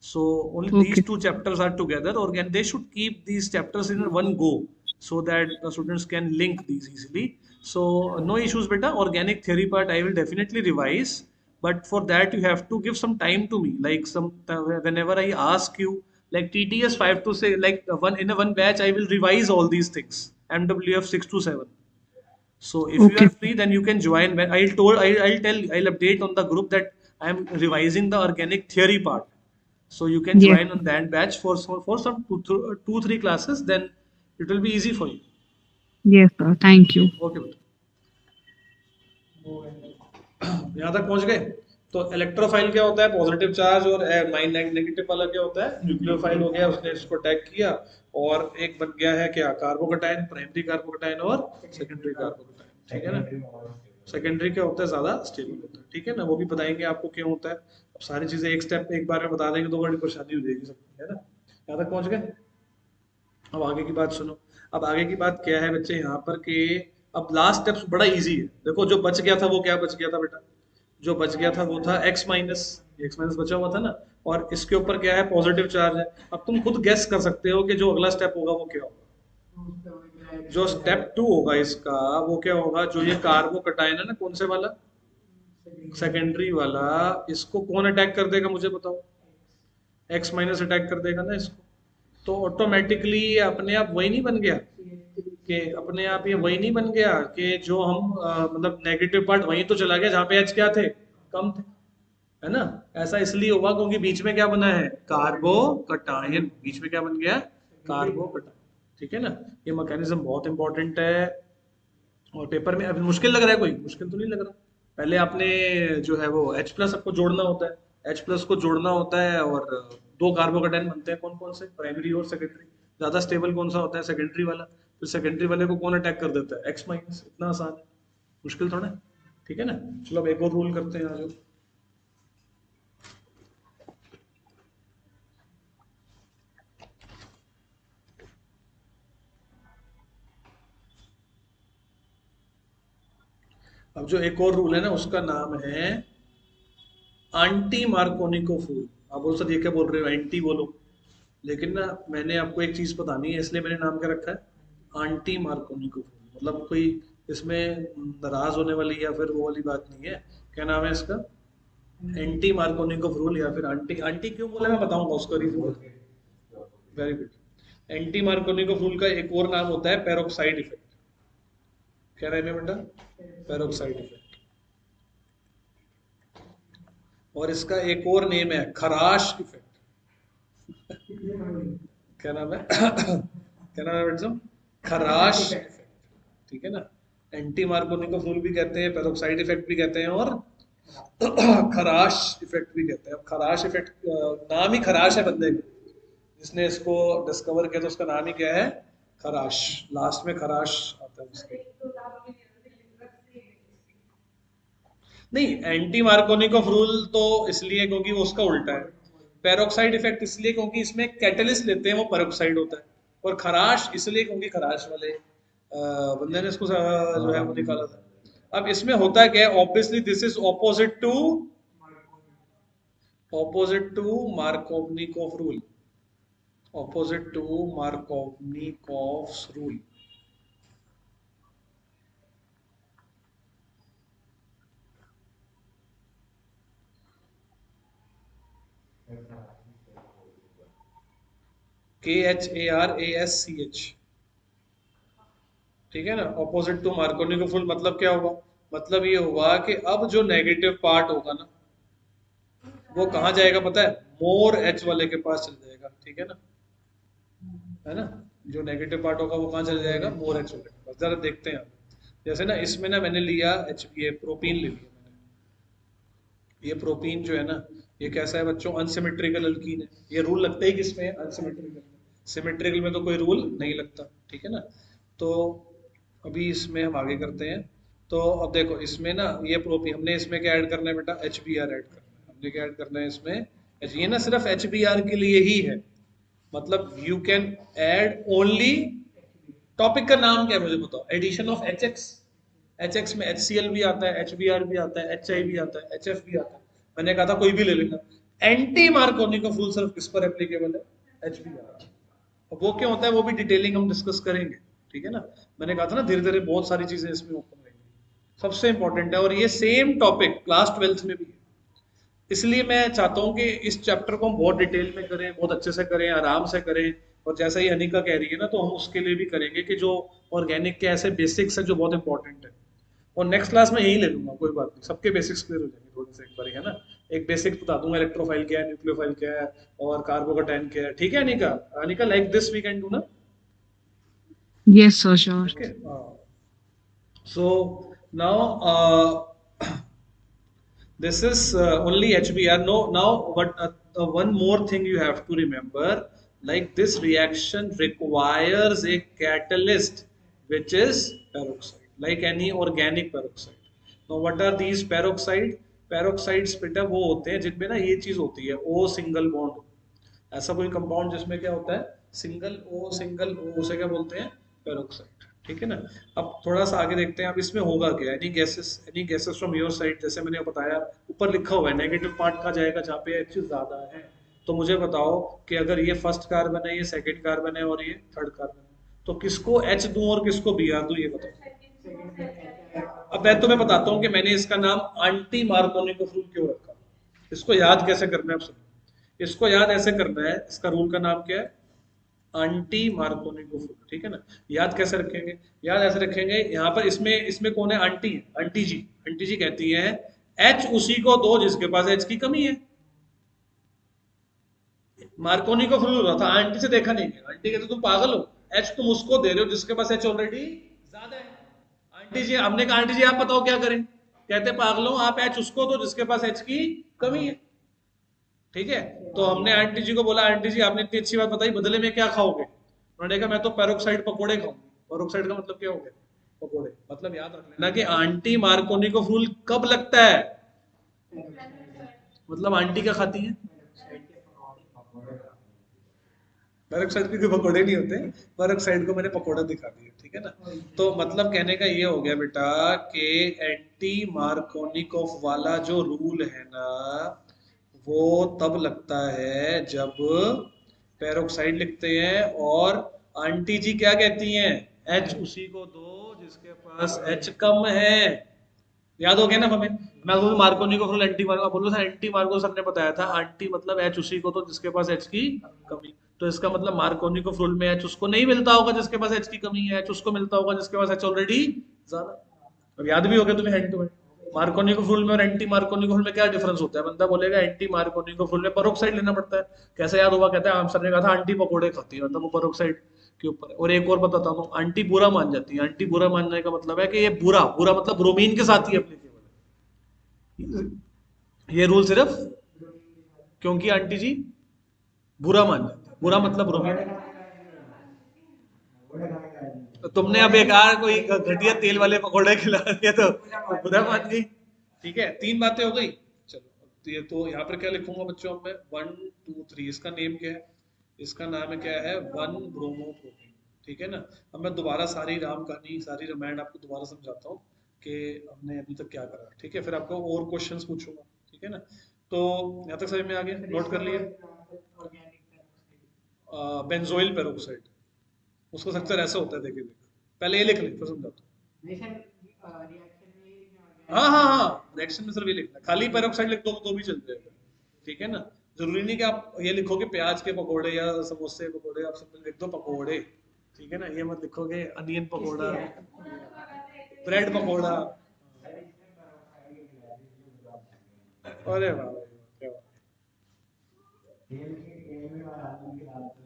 S1: So only these
S3: Okay.
S1: two chapters are together, or and they should keep these chapters in one go so that the students can link these easily. So no issues, beta. Organic theory part I will definitely revise, but for that you have to give some time to me. Like whenever I ask you, like TTS 5 to say like one in a one batch, I will revise all these things. MWF 6 to 7. So if you are
S3: Okay.
S1: free, then you can join. When I'll update on the group that I am revising the organic theory part. So you can
S3: Yes.
S1: join on that batch for some two three classes. Then it will be easy for you.
S3: Yes, sir. Thank you.
S1: Okay, बेटा. यहाँ तक पहुंच गए. तो इलेक्ट्रोफाइल क्या होता है? Positive charge. और नेगेटिव वाला क्या होता है? न्यूक्लियोफाइल हो गया, उसने इसको टैग किया. और एक बन गया है क्या? कार्बोकटाइन, प्राइमरी कार्बोकटाइन और सेकेंडरी कार्बोकटाइन. ठीक है ना? सेकेंडरी क्या होता है? ज्यादा स्टेबल होता है. ठीक है ना? वो भी बताएंगे आपको क्यों होता है. अब सारी चीजें एक स्टेप एक बार में बता देंगे तो बड़ी परेशानी हो जाएगी सबकी, है ना? यहाँ तक पहुंच गए. अब आगे की बात सुनो. अब आगे की बात क्या है बच्चे यहाँ पर कि अब लास्ट स्टेप्स बड़ा इजी है. देखो जो बच गया था वो क्या बच गया था बेटा? जो बच गया था वो था x माइनस. एक्स माइनस बचा हुआ था ना. और इसके ऊपर क्या है? पॉजिटिव चार्ज है. अब तुम खुद गेस कर सकते हो कि जो अगला स्टेप होगा वो क्या होगा. जो स्टेप 2 होगा इसका वो क्या होगा? जो ये कार्बोकटाइन है ना, कौन से वाला? सेकेंडरी वाला. इसको कौन अटैक कर देगा मुझे बताओ? x माइनस अटैक कर देगा ना इसको. तो ऑटोमेटिकली अपने आप वही नहीं बन गया कि अपने आप ये वही नहीं बन गया कि जो हम मतलब नेगेटिव पार्ट वहीं तो चला गया जहाँ पे एच क्या थे? कम थे, है ना? ऐसा इसलिए हुआ क्योंकि बीच में क्या बना है? कार्बोकटायन. बीच में क्या बन गया? कार्बोकटायन. ठीक है ना? ये मैकेनिज्म बहुत इंपॉर्टेंट है और पेपर में अभी मुश्किल लग रहा है? कोई मुश्किल तो नहीं लग रहा? पहले आपने जो है वो H प्लस आपको जोड़ना होता है. H प्लस को जोड़ना होता है और दो कार्बोकटायन बनते हैं. कौन कौन से? प्राइमरी और सेकेंडरी. ज्यादा स्टेबल कौन सा होता है? सेकेंडरी वाला. फिर सेकेंडरी वाले को कौन अटैक कर देता है? X minus. इतना आसान है, मुश्किल थोड़ा है. ठीक है ना? चलो अब एक और रूल करते हैं आज. अब जो एक और रूल है ना उसका नाम है एंटी मार्कोनिको रूल. आप बोल सकते ये क्या बोल रहे हो? एंटी बोलो. लेकिन ना मैंने आपको एक चीज बतानी है इसलिए मैंने नाम क्या रखा है? Anti Markovnikov rule. मतलब कोई इसमें नाराज होने वाली या फिर वो वाली बात नहीं है. क्या नाम है इसका? एंटी मार्कोनिको रूल या फिर एंटी. एंटी क्यों बोले मैं बताऊंगा उसका reason. Very good. Anti Markovnikov rule का एक और नाम होता है पेरोक्साइड इफेक्ट. क्या नाम है बेटा? Peroxide effect. और इसका एक और नेम है खराश इफेक्ट. क्या नाम है? क्या नाम है बेटा? खराश इफेक्ट. ठीक है ना? एंटी मार्कोनिको रूल भी कहते हैं, पेरोक्साइड इफेक्ट भी कहते हैं और खराश इफेक्ट भी कहते हैं. अब खराश इफेक्ट नाम ही खराश है बंदे का. जिसने इसको डिस्कवर किया तो उसका नाम ही क्या है? खराश. लास्ट में खराश आता है उसके. नहीं, एंटी मार्कोनिकोव रूल तो इसलिए क्योंकि वो उसका उल्टा है. पेरोक्साइड इफेक्ट इसलिए क्योंकि इसमें कैटलिस्ट लेते हैं वो पेरोक्साइड होता है. और खराश इसलिए क्योंकि खराश वाले बंदे ने इसको जो है वो निकाला था. अब इसमें होता है क्या? Obviously this is opposite to Markovnikov rule. Opposite to Markovnikov rule. KHARASCH. ठीक है ना? ऑपोजिट टू मार्कोनिकोव रूल मतलब क्या होगा? मतलब ये होगा कि अब जो नेगेटिव पार्ट होगा ना वो कहाँ जाएगा पता है? मोर एच वाले के पास चल जाएगा. ठीक है ना? है ना? जो नेगेटिव पार्ट होगा वो कहाँ चल जाएगा? मोर एच वाले के पास. जरा देखते हैं. जैसे ना इसमें ना मैंने लिया ये प्रोपीन ले लिया मैंने। ये प्रोपीन जो है ना, ये कैसा है बच्चों, अनसिमेट्रिकल अल्कीन है। ये रूल लगता ही किसमें है, अनसिमेट्रिकल में। सिमेट्रिकल में तो कोई रूल नहीं लगता, ठीक है ना। तो अभी इसमें हम आगे करते हैं। तो अब देखो इसमें ना ये प्रोपीन, हमने इसमें क्या ऐड करना है बेटा, HBr ऐड करना है। हमने क्या ऐड करना है इसमें, ये ना सिर्फ HBr के लिए ही है, मतलब you can add only, topic का नाम क्या है मुझे बताओ, एडिशन ऑफ HX। HX में HCl भी आता है, HBr भी आता है, HI भी आता है, HF भी आता है। मैंने कहा था कोई भी ले लेना। एंटी मार्कोनी का फुल सिर्फ किस पर एप्लीकेबल है, HBr। अब वो क्या होता है वो भी डिटेलिंग हम डिस्कस करेंगे, ठीक है ना। मैंने कहा था ना धीरे धीरे बहुत सारी चीजें इसमें ओपन रहेंगी। सबसे इंपॉर्टेंट है, और ये सेम टॉपिक क्लास 12th में भी है। इसलिए मैं चाहता हूँ कि इस चैप्टर को हम बहुत डिटेल में करें, बहुत अच्छे से करें, आराम से करें। और जैसा ही अनिका कह रही है ना, तो हम उसके लिए भी करेंगे कि जो ऑर्गेनिक के ऐसे बेसिक्स है जो बहुत इंपॉर्टेंट है। और नेक्स्ट क्लास में यही ले लूंगा, कोई बात नहीं, सबके बेसिक्स क्लियर हो जाएंगे थोड़े से एक बार, है ना। एक बेसिक बता दूंगा, इलेक्ट्रोफाइल क्या है, न्यूक्लियोफाइल क्या है, और कार्बोकैटायन क्या है, ठीक है Anika. Anika like this we can do ना।
S3: Yes, sir, sure.
S1: Okay. So now this is only HBr. No, now but one more thing you have to remember, like this reaction requires a catalyst, which is peroxide, like any organic peroxide. Now what are these peroxide? Peroxides बेटा वो होते हैं जिनमें ना ये चीज होती है, O सिंगल बॉन्ड। ऐसा कोई कंपाउंड जिसमें क्या होता है, सिंगल O से क्या बोलते हैं, पेरोक्साइड, ठीक है ना। अब थोड़ा सा आगे देखते हैं, अब इसमें होगा क्या, any gases from your side. जैसे मैंने बताया ऊपर लिखा हुआ है नेगेटिव पार्ट का जाएगा जहाँ पे H ज्यादा है। तो मुझे बताओ कि अगर ये फर्स्ट कार्बन है, ये सेकंड कार्बन है, और ये थर्ड कार्बन है, तो किसको H दूं और किसको Br दूं, ये बताओ। अब मैं तुम्हें बताता हूँ कि मैंने इसका नाम एंटी मार्कोनिक रूल क्यों रखा। इसको याद कैसे करना है, आप सुनो। इसको याद ऐसे करना है, इसका रूल का नाम क्या है, एंटी मार्कोनिक रूल, ठीक है ना। याद कैसे रखेंगे, याद ऐसे रखेंगे, यहाँ पर इसमें इसमें कौन है, आंटी, आंटी जी। आंटी जी कहती है H उसी को दो जिसके पास H की कमी है। मार्कोनी को फुल रहा था, आंटी से देखा नहीं गया। आंटी कहते तुम पागल हो, H तुम उसको दे रहे हो जिसके पास H ऑलरेडी ज्यादा है। आंटी जी, हमने कहा आंटी जी आप बताओ क्या करें, कहते पागलों आप H उसको दो जिसके पास H की कमी है, ठीक है। तो हमने आंटी जी को बोला, आंटी जी आपने इतनी अच्छी बात बताई, बदले में क्या खाओगे। उन्होंने कहा मैं तो पेरोक्साइड पकोड़े खाऊंगी। पेरोक्साइड का मतलब क्या हो गया, पकोड़े। मतलब याद रख लेना कि आंटी मार्कोनी को फूल कब लगता है, मतलब आंटी क्या खाती है, पेरोक्साइड के कोई पकोड़े नहीं होते, पेरोक्साइड को मैंने पकोड़ा दिखा दिया, ठीक है ना। तो मतलब कहने का ये हो गया बेटा कि एंटी मार्कोनिकोफ वाला जो रूल है ना, वो तब लगता है जब पेरोक्साइड लिखते हैं और आंटी जी क्या कहती हैं, H उसी को दो जिसके पास H कम है। याद हो गया ना हमें। मैं बोलूँ मार्कोनी को फुल एंटी मार्को बोलो था, एंटी मार्को सर ने बताया था, आंटी मतलब H उसी को तो जिसके पास H की कमी। तो इसका मतलब मार्कोनी को फुल में H उसको नहीं मिलता होगा जिसके पास H की कमी है, H उसको मिलता होगा जिसके पास H ऑलरेडी ज्यादा। अब याद भी हो गया तुम्हें हैंड टू हैंड। मार्कोनी को फुल में और एंटी मार्कोनी को फुल में क्या डिफरेंस होता है, बंदा बोलेगा एंटी मार्कोनी को फुल में पेरोक्साइड लेना पड़ता है। कैसे याद होगा, कहता है आम सर ने कहा था आंटी पकोड़े खाती है, मतलब वो पेरोक्साइड के ऊपर है। और एक और बताता हूँ, आंटी बुरा मान जाती है। आंटी बुरा मानने का मतलब है कि ये बुरा बुरा मतलब ब्रोमीन के साथ ही एप्लीकेबल है। ये रूल सिर्फ क्योंकि आंटी जी बुरा मान जाती है, बुरा मतलब ब्रोमीन। तो तुमने अब एक कोई घटिया तेल वाले पकौड़े खिला दिए तो बुरा मान गई, ठीक है। 3 बातें हो गई। चलो तो ये तो यहाँ पर क्या लिखूंगा बच्चों में, 1 2 3। इसका नेम क्या है, इसका नाम है क्या है, 1 ब्रोमो प्रोटीन, ठीक है ना। अब मैं दोबारा सारी राम कहानी, सारी रामायण आपको दोबारा समझाता हूँ कि हमने अभी तक क्या करा, ठीक है। फिर आपको और क्वेश्चंस पूछूंगा, ठीक है ना। तो यहाँ तक समझ में आ गया, नोट कर लिए। बेंजोइल पेरोक्साइड, उसका स्ट्रक्चर ऐसा होता है, देखिए पहले ये लिख ले फिर समझाता हूँ। हाँ हाँ हाँ, रिएक्शन में सिर्फ ये लिखना, खाली पेरोक्साइड लिख दो तो भी चल जाएगा, ठीक है ना। जरूरी नहीं कि आप ये लिखो कि प्याज के पकोड़े या समोसे के पकोड़े, आप सिंपल लिख दो पकोड़े, ठीक है ना। ये मत लिखोगे अनियन पकोड़ा, ब्रेड पकोड़ा। अरे वाह, क्या बात,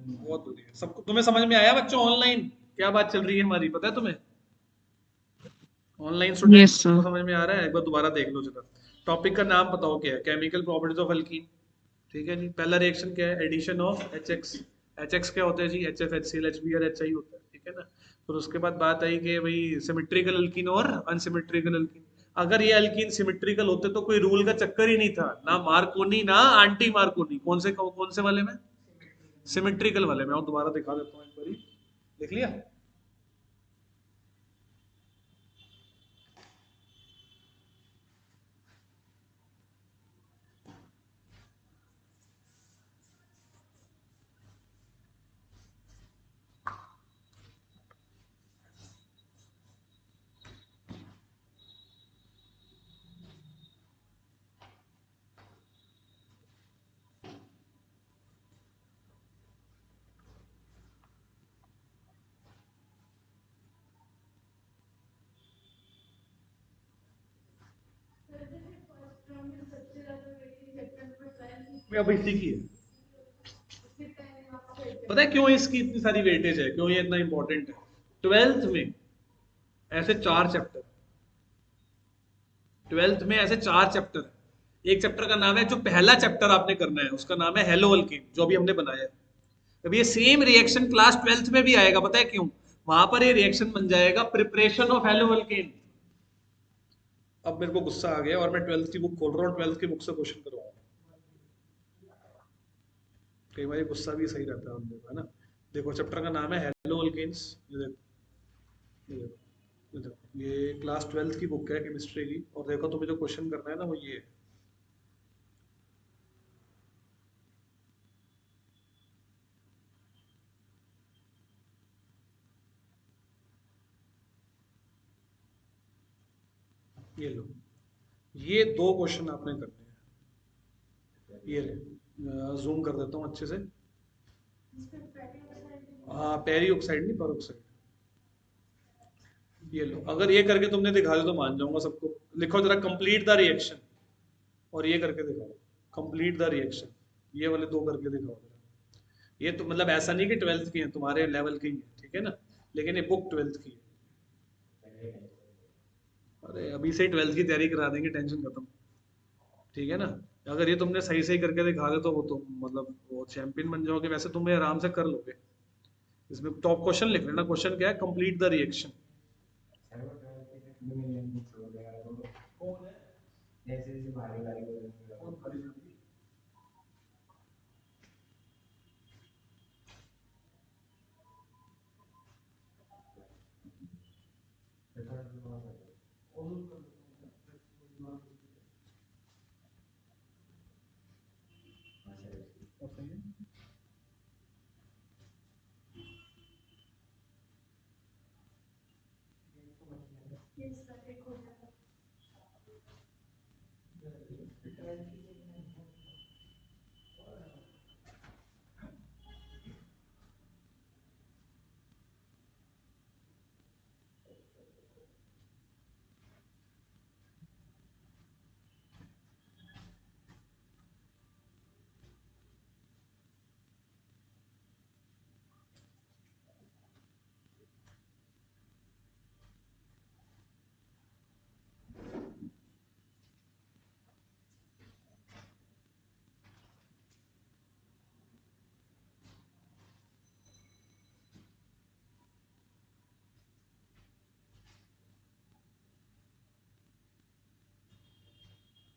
S1: बहुत बढ़िया। सबको तुम्हें समझ में आया बच्चों, ऑनलाइन क्या बात चल रही है हमारी, पता है तुम्हें, ऑनलाइन स्टूडेंट
S3: Yes, sir.
S1: सबको समझ में आ रहा है? एक बार दोबारा देख लो जरा। टॉपिक का नाम बताओ क्या है? Chemical properties of alkyne. ठीक है जी। पहला रिएक्शन क्या है? Addition of HX। HX क्या होता है जी? HF, HCl, HBr, HI होता है। ठीक है ना। फिर उसके बाद बात आई कि भाई सिमेट्रिकल अल्कीन और अनसिमेट्रिकल अल्कीन। अगर ये अल्कीन सिमेट्रिकल होते तो कोई रूल का चक्कर ही नहीं था, ना मार्कोनी ना एंटी मार्कोनी। कौन से वाले में? सिमेट्रिकल वाले में। और दोबारा दिखा देता हूँ एक बारी। देख लिया? अब इसी की है। पता है क्यों इसकी इतनी सारी वेटेज है, क्यों ये इतना इंपॉर्टेंट है? 12th में ऐसे 4 चैप्टर, 12th में ऐसे 4 चैप्टर है। एक चैप्टर का नाम है, जो पहला चैप्टर आपने करना है उसका नाम है हेलो अल्कीन, जो अभी हमने बनाया है। अब ये सेम रिएक्शन क्लास 12th में भी आएगा। पता है क्यों? वहां पर ये रिएक्शन बन जाएगा प्रिपरेशन ऑफ हेलो अल्कीन। अब मेरे को गुस्सा आ गया और मैं 12th की बुक खोल रहा हूँ, 12th की बुक से क्वेश्चन करवाऊंगा। कई बार गुस्सा भी सही रहता है हम लोग, है ना। देखो चैप्टर का नाम है हेलो अल्केन्स। ये देखो, ये देखो, ये देखो, ये क्लास 12th की बुक है केमिस्ट्री की। और देखो तुम्हें जो क्वेश्चन करना है ना वो ये है। ये लो, ये 2 क्वेश्चन आपने करने हैं। ये रहे, जूम कर देता हूँ अच्छे से। हाँ, पेरी ऑक्साइड नहीं, पर ऑक्साइड। ये लो, अगर ये करके तुमने दिखा दो तो मान जाऊंगा सबको। लिखो जरा कंप्लीट द रिएक्शन, और ये करके दिखाओ कंप्लीट द रिएक्शन। ये वाले 2 करके दिखाओ जरा। ये तो मतलब ऐसा नहीं कि 12th की है, तुम्हारे लेवल की है, ठीक है ना। लेकिन ये बुक 12th की है। अरे अभी से ही 12th की तैयारी करा देंगे, टेंशन खत्म। ठीक है ना। अगर ये तुमने सही सही करके दिखा दे तो वो तो मतलब वो चैंपियन बन जाओगे। वैसे तुम आराम से कर लोगे। इसमें टॉप क्वेश्चन लिख लेना। क्वेश्चन क्या है? Complete the reaction.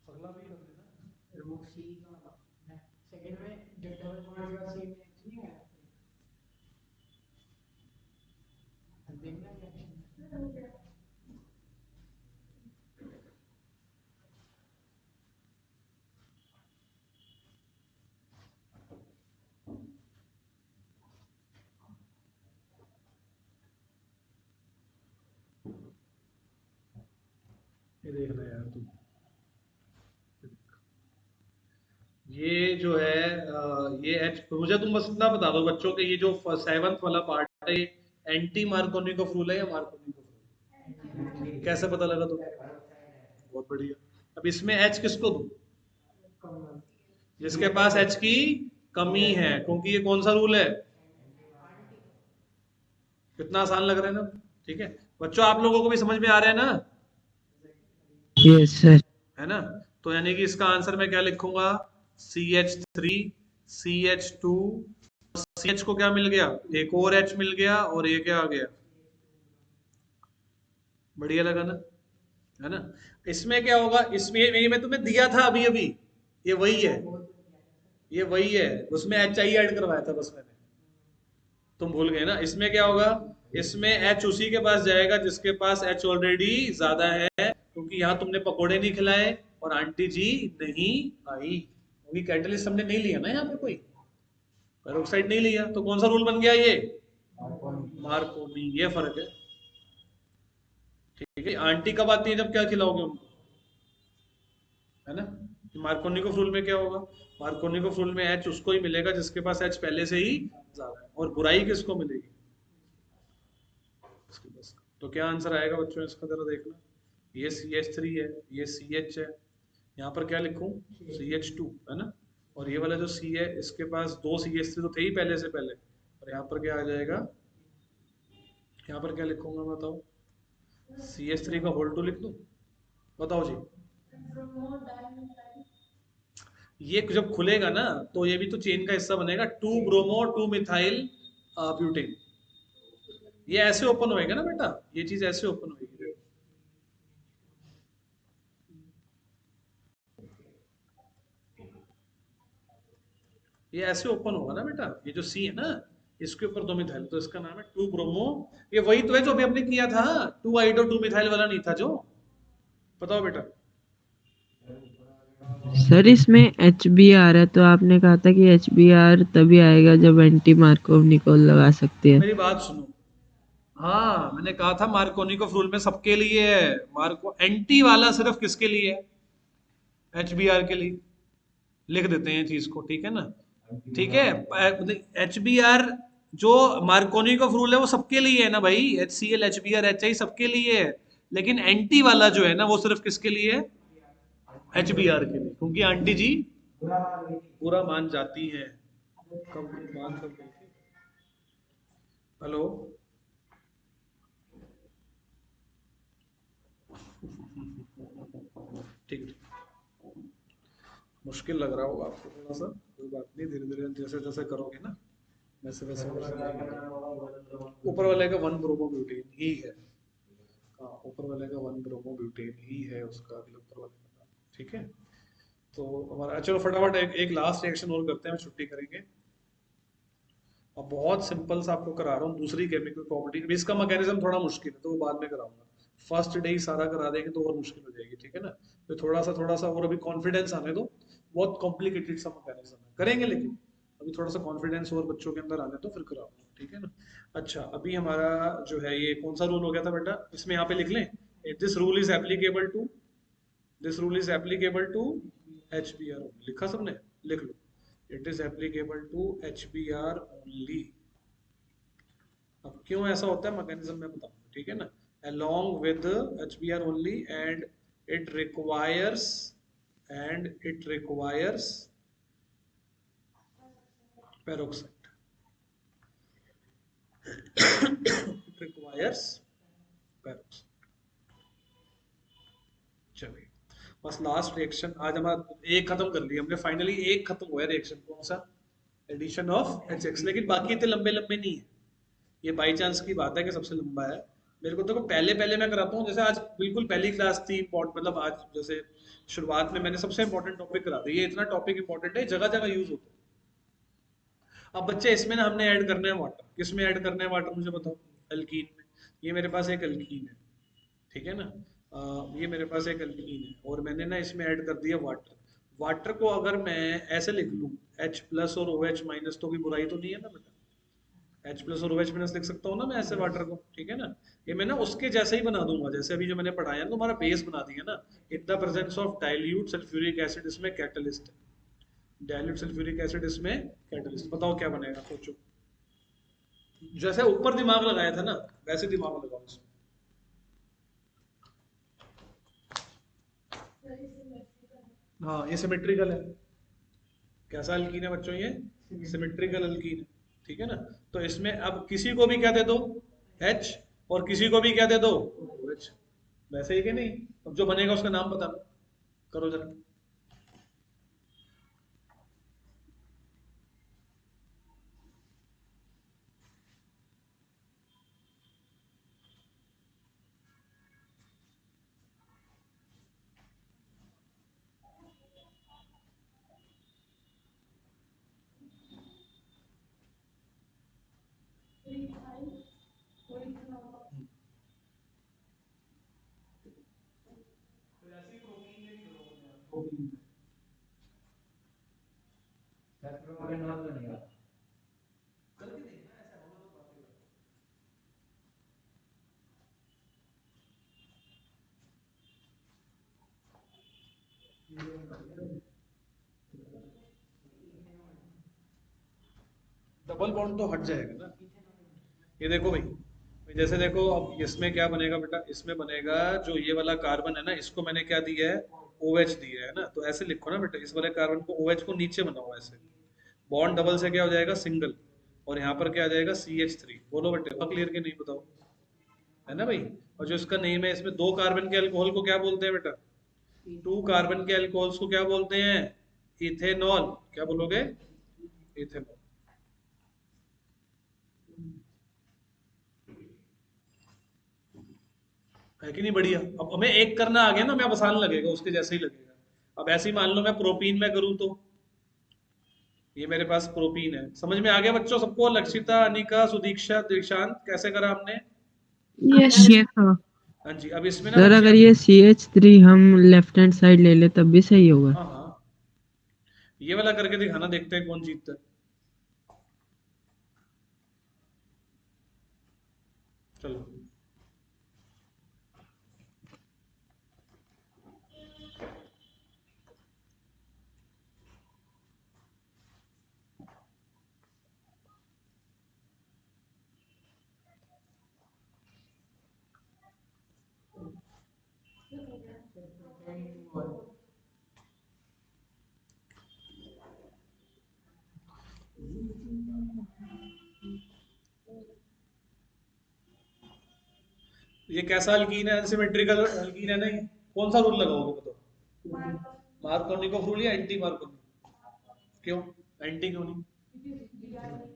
S1: अगला भी कर लेना।
S4: सेकंड में जो डबल बॉन्ड का सेम नहीं है, देखना क्या।
S1: ये देखना यार तुम, ये जो है ये एच, मुझे तुम बस इतना बता दो बच्चों के, ये जो 7th वाला पार्ट है, ये एंटी मार्कोनिकोव रूल है या मार्कोनिकोव रूल? कैसे पता लगा तुम्हें? बहुत बढ़िया। अब इसमें एच किसको दूं? जिसके पास एच की कमी है, क्योंकि ये कौन सा रूल है? कितना आसान लग रहा है ना। ठीक है बच्चों, आप लोगों को भी समझ में आ रहा है ना?
S2: Yes sir.
S1: है ना। तो यानी कि इसका आंसर मैं क्या लिखूंगा, CH3 CH2, CH को क्या मिल गया, एक और H मिल गया, और ये क्या आ गया, बढ़िया लगा ना, है ना। इसमें क्या होगा, इसमें ये मैं तुम्हें दिया था अभी अभी, ये वही है, ये वही है, उसमें HI ऐड करवाया था बस मैंने, तुम भूल गए ना। इसमें क्या होगा, इसमें H उसी के पास जाएगा जिसके पास H ऑलरेडी ज्यादा है, क्योंकि यहाँ तुमने पकोड़े नहीं खिलाए और आंटी जी नहीं आई, क्योंकि कैटलिस्ट हमने नहीं लिया ना यहाँ पे, कोई पेरोक्साइड नहीं लिया, तो कौन सा रूल बन गया ये, मार्कोनी, ये फर्क है। ठीक है, आंटी कब आती है, जब क्या खिलाओगे उनको, है ना। मार्कोनिकोफ रूल में क्या होगा, मार्कोनिकोफ रूल में H उसको ही मिलेगा जिसके पास H पहले से ही ज्यादा है, और बुराई किसको मिलेगी, इसके पास। तो क्या आंसर आएगा बच्चों इसका, जरा देखना, ये CH3 है, ये CH है, यहाँ पर क्या लिखूं, CH2, है ना, और ये वाला जो C है इसके पास 2 CH3 तो थे ही पहले से पहले, और यहाँ पर क्या आ जाएगा, यहाँ पर क्या लिखूंगा बताओ, CH3 का होल 2 लिख दूं, बताओ जी। ये जब खुलेगा ना तो ये भी तो चेन का हिस्सा बनेगा, 2 ब्रोमो 2 मिथाइल ब्यूटेन, ये ऐसे ओपन होएगा ना बेटा, ये चीज ऐसे ओपन होएगी, ये ऐसे ओपन होगा ना बेटा, ये जो C है ना इसके ऊपर 2 मिथाइल, तो इसका नाम है 2 ब्रोमो, ये वही तो है जो अभी हमने किया था, 2 आइडो 2 मिथाइल वाला नहीं था जो, बताओ बेटा।
S2: सर इसमें HBr है, तो आपने कहा था कि HBr तभी आएगा जब एंटी मार्कोव निकोल लगा सकते हैं।
S1: मेरी बात सुनो, हाँ मैंने कहा था मार्कोनिकोफ रूल में सबके लिए है, मार्को एंटी वाला सिर्फ किसके लिए है, HBr के लिए, लिख देते हैं चीज को, ठीक है ना, ठीक है। HBr जो मार्कोनिकोफ रूल है वो सबके लिए है ना भाई, HCl HBr HI सबके लिए है, लेकिन एंटी वाला जो है ना वो सिर्फ किसके लिए है, HBr के लिए, क्योंकि आंटी जी पूरा मान जाती है, कब मान कब गई थी? हेलो, ठीक है, मुश्किल लग रहा होगा आपको थोड़ा सा, कोई बात नहीं, धीरे धीरे जैसे जैसे करोगे ना वैसे वैसे ऊपर वाले का 1 ब्रोमो ब्यूटेन ही है, हाँ ऊपर वाले का 1 ब्रोमो ब्यूटेन ही है उसका, अगले ऊपर वाले का, ठीक है। तो हमारा चलो फटाफट एक लास्ट रिएक्शन और करते हैं, छुट्टी करेंगे। अब बहुत सिंपल सा आपको करा रहा हूँ, दूसरी केमिकल प्रॉपर्टी, इसका मैकेनिज्म थोड़ा मुश्किल है तो वो बाद में कराऊंगा, फर्स्ट डे ही सारा करा देंगे तो और मुश्किल हो जाएगी, ठीक है ना। तो थोड़ा सा और अभी कॉन्फिडेंस आने दो, बहुत कॉम्प्लिकेटेड सा मैकेनिज्म है, करेंगे लेकिन अभी थोड़ा सा कॉन्फिडेंस और बच्चों के अंदर आने तो फिर कराऊंगा, ठीक है ना। अच्छा अभी हमारा जो है ये कौन सा रूल हो गया था बेटा, इसमें यहाँ पे लिख लें, this rule is applicable to, this rule is applicable to HBr, लिखा सबने, लिख लो, it is applicable to HBr only. अब क्यों ऐसा होता है मैकेनिज्म में बताऊंगा, ठीक है ना, along with HBr only, and it requires peroxide, it requires peroxide। चलिए बस लास्ट रिएक्शन आज हमारा एक खत्म कर लिया हमने, फाइनली एक खत्म हुआ है रिएक्शन, कौन सा, एडिशन ऑफ HX, लेकिन बाकी इतने लंबे लंबे नहीं है, ये बाई चांस की बात है कि सबसे लंबा है। मेरे को तो पहले पहले मैं कराता हूँ, जैसे आज बिल्कुल पहली क्लास थी, मतलब आज जैसे शुरुआत में मैंने सबसे इंपॉर्टेंट टॉपिक करा दिया, ये इतना टॉपिक इंपॉर्टेंट है, जगह जगह यूज होता है। अब बच्चे इसमें ना हमने ऐड करना है वाटर, किस में ऐड करना है वाटर मुझे बताओ, अल्कीन में, ये मेरे पास एक अल्कीन है, ठीक है ना, ये मेरे पास एक अल्कीन है, और मैंने ना इसमें ऐड कर दिया वाटर, वाटर को अगर मैं ऐसे लिख लूँ H प्लस और OH माइनस, तो कोई बुराई तो नहीं है ना बेटा, H प्लस और OH माइनस लिख सकता हूँ ना मैं ऐसे वाटर को, ठीक है ना। ये मैं ना उसके जैसे ही बना दूंगा, जैसे अभी जो मैंने पढ़ाया ना, तो हमारा बेस बना दिया ना, in the presence of dilute sulphuric acid, इसमें कैटलिस्ट है, डाइल्यूट सल्फ्यूरिक एसिड इसमें कैटलिस्ट, बताओ क्या बनेगा, सोचो, जैसे ऊपर दिमाग लगाया था ना वैसे दिमाग लगाओ इसमें। हाँ ये सिमेट्रिकल है, कैसा अल्कीन है बच्चों, ये सिमेट्रिकल अल्कीन है, ठीक है ना। तो इसमें अब किसी को भी क्या दे दो H, और किसी को भी क्या दे दो OH, वैसे ही कि नहीं? अब जो बनेगा उसका नाम बता दो, करो जरा। करके देखना, ऐसा होगा तो बातें करो। डबल बॉन्ड तो हट जाएगा ना। ये देखो भाई, जैसे देखो अब इसमें क्या बनेगा बेटा, इसमें बनेगा जो ये वाला कार्बन है ना, इसको मैंने क्या दिया है, OH दिया है ना, तो ऐसे लिखो ना बेटा, इस वाले कार्बन को OH को नीचे बनाओ ऐसे। बॉन्ड डबल से क्या हो जाएगा, सिंगल, और यहाँ पर क्या आ जाएगा, CH3। बोलो बेटे, क्लियर के नहीं, बताओ, है ना भाई। और जो इसका नेम है, इसमें 2 कार्बन के अल्कोहल को क्या बोलते हैं बेटा, 2 कार्बन के अल्कोहल्स को क्या बोलते हैं, इथेनॉल। क्या बोलोगे, इथेनॉल। है कि नहीं बढ़िया? अब हमें एक करना आ गया ना, हमें अब आसान लगेगा, उसके जैसे ही लगेगा। अब ऐसे ही मान लो मैं प्रोपीन में करूँ तो, ये मेरे पास प्रोपीन है। समझ में आ गया बच्चों सबको? लक्षिता, अनिका, सुदीक्षा, दीक्षांत, कैसे करा हमने?
S2: Yes
S3: Yes, sir.
S1: हाँ जी। अब इसमें ना
S2: सर,
S1: बच्चे,
S2: अगर ये CH3 हम लेफ्ट हैंड साइड ले ले तब भी सही होगा?
S1: हाँ हाँ, ये वाला करके दिखाना, देखते हैं कौन जीतता है। चलो, ये कैसा अल्कीन है, अनसिमेट्रिकल अल्कीन है नहीं? कौन सा रूल लगाओगे बताओ? मार्कोनिको रूल या एंटी मार्कोनिको? क्यों एंटी, क्यों नहीं?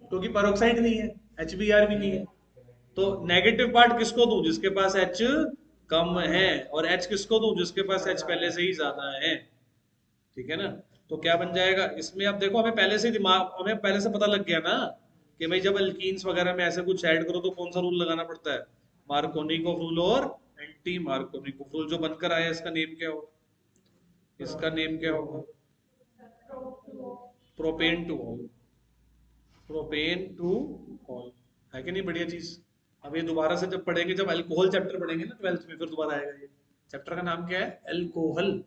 S1: क्योंकि पेरोक्साइड नहीं है, HBr भी नहीं है। तो नेगेटिव पार्ट किसको दूं, जिसके पास H कम है, और H किसको दूं, जिसके पास H पहले से ही ज्यादा है। ठीक है ना? तो क्या बन जाएगा इसमें, अब देखो हमें पहले से दिमाग, हमें पहले से पता लग गया ना कि भाई जब अल्कीन्स वगैरह में ऐसे कुछ ऐड करो तो कौन सा रूल लगाना पड़ता है, मार्कोनिकोव रूल और एंटी मार्कोनिकोव रूल। जो बनकर आया इसका नेम क्या होगा, इसका नेम क्या होगा, propane two all, propane two all. है कि नहीं बढ़िया चीज? अब ये दोबारा से जब पढ़ेंगे, जब अल्कोहल चैप्टर पढ़ेंगे ना 12th में, फिर दोबारा आएगा ये चैप्टर। का नाम क्या है, अल्कोहल।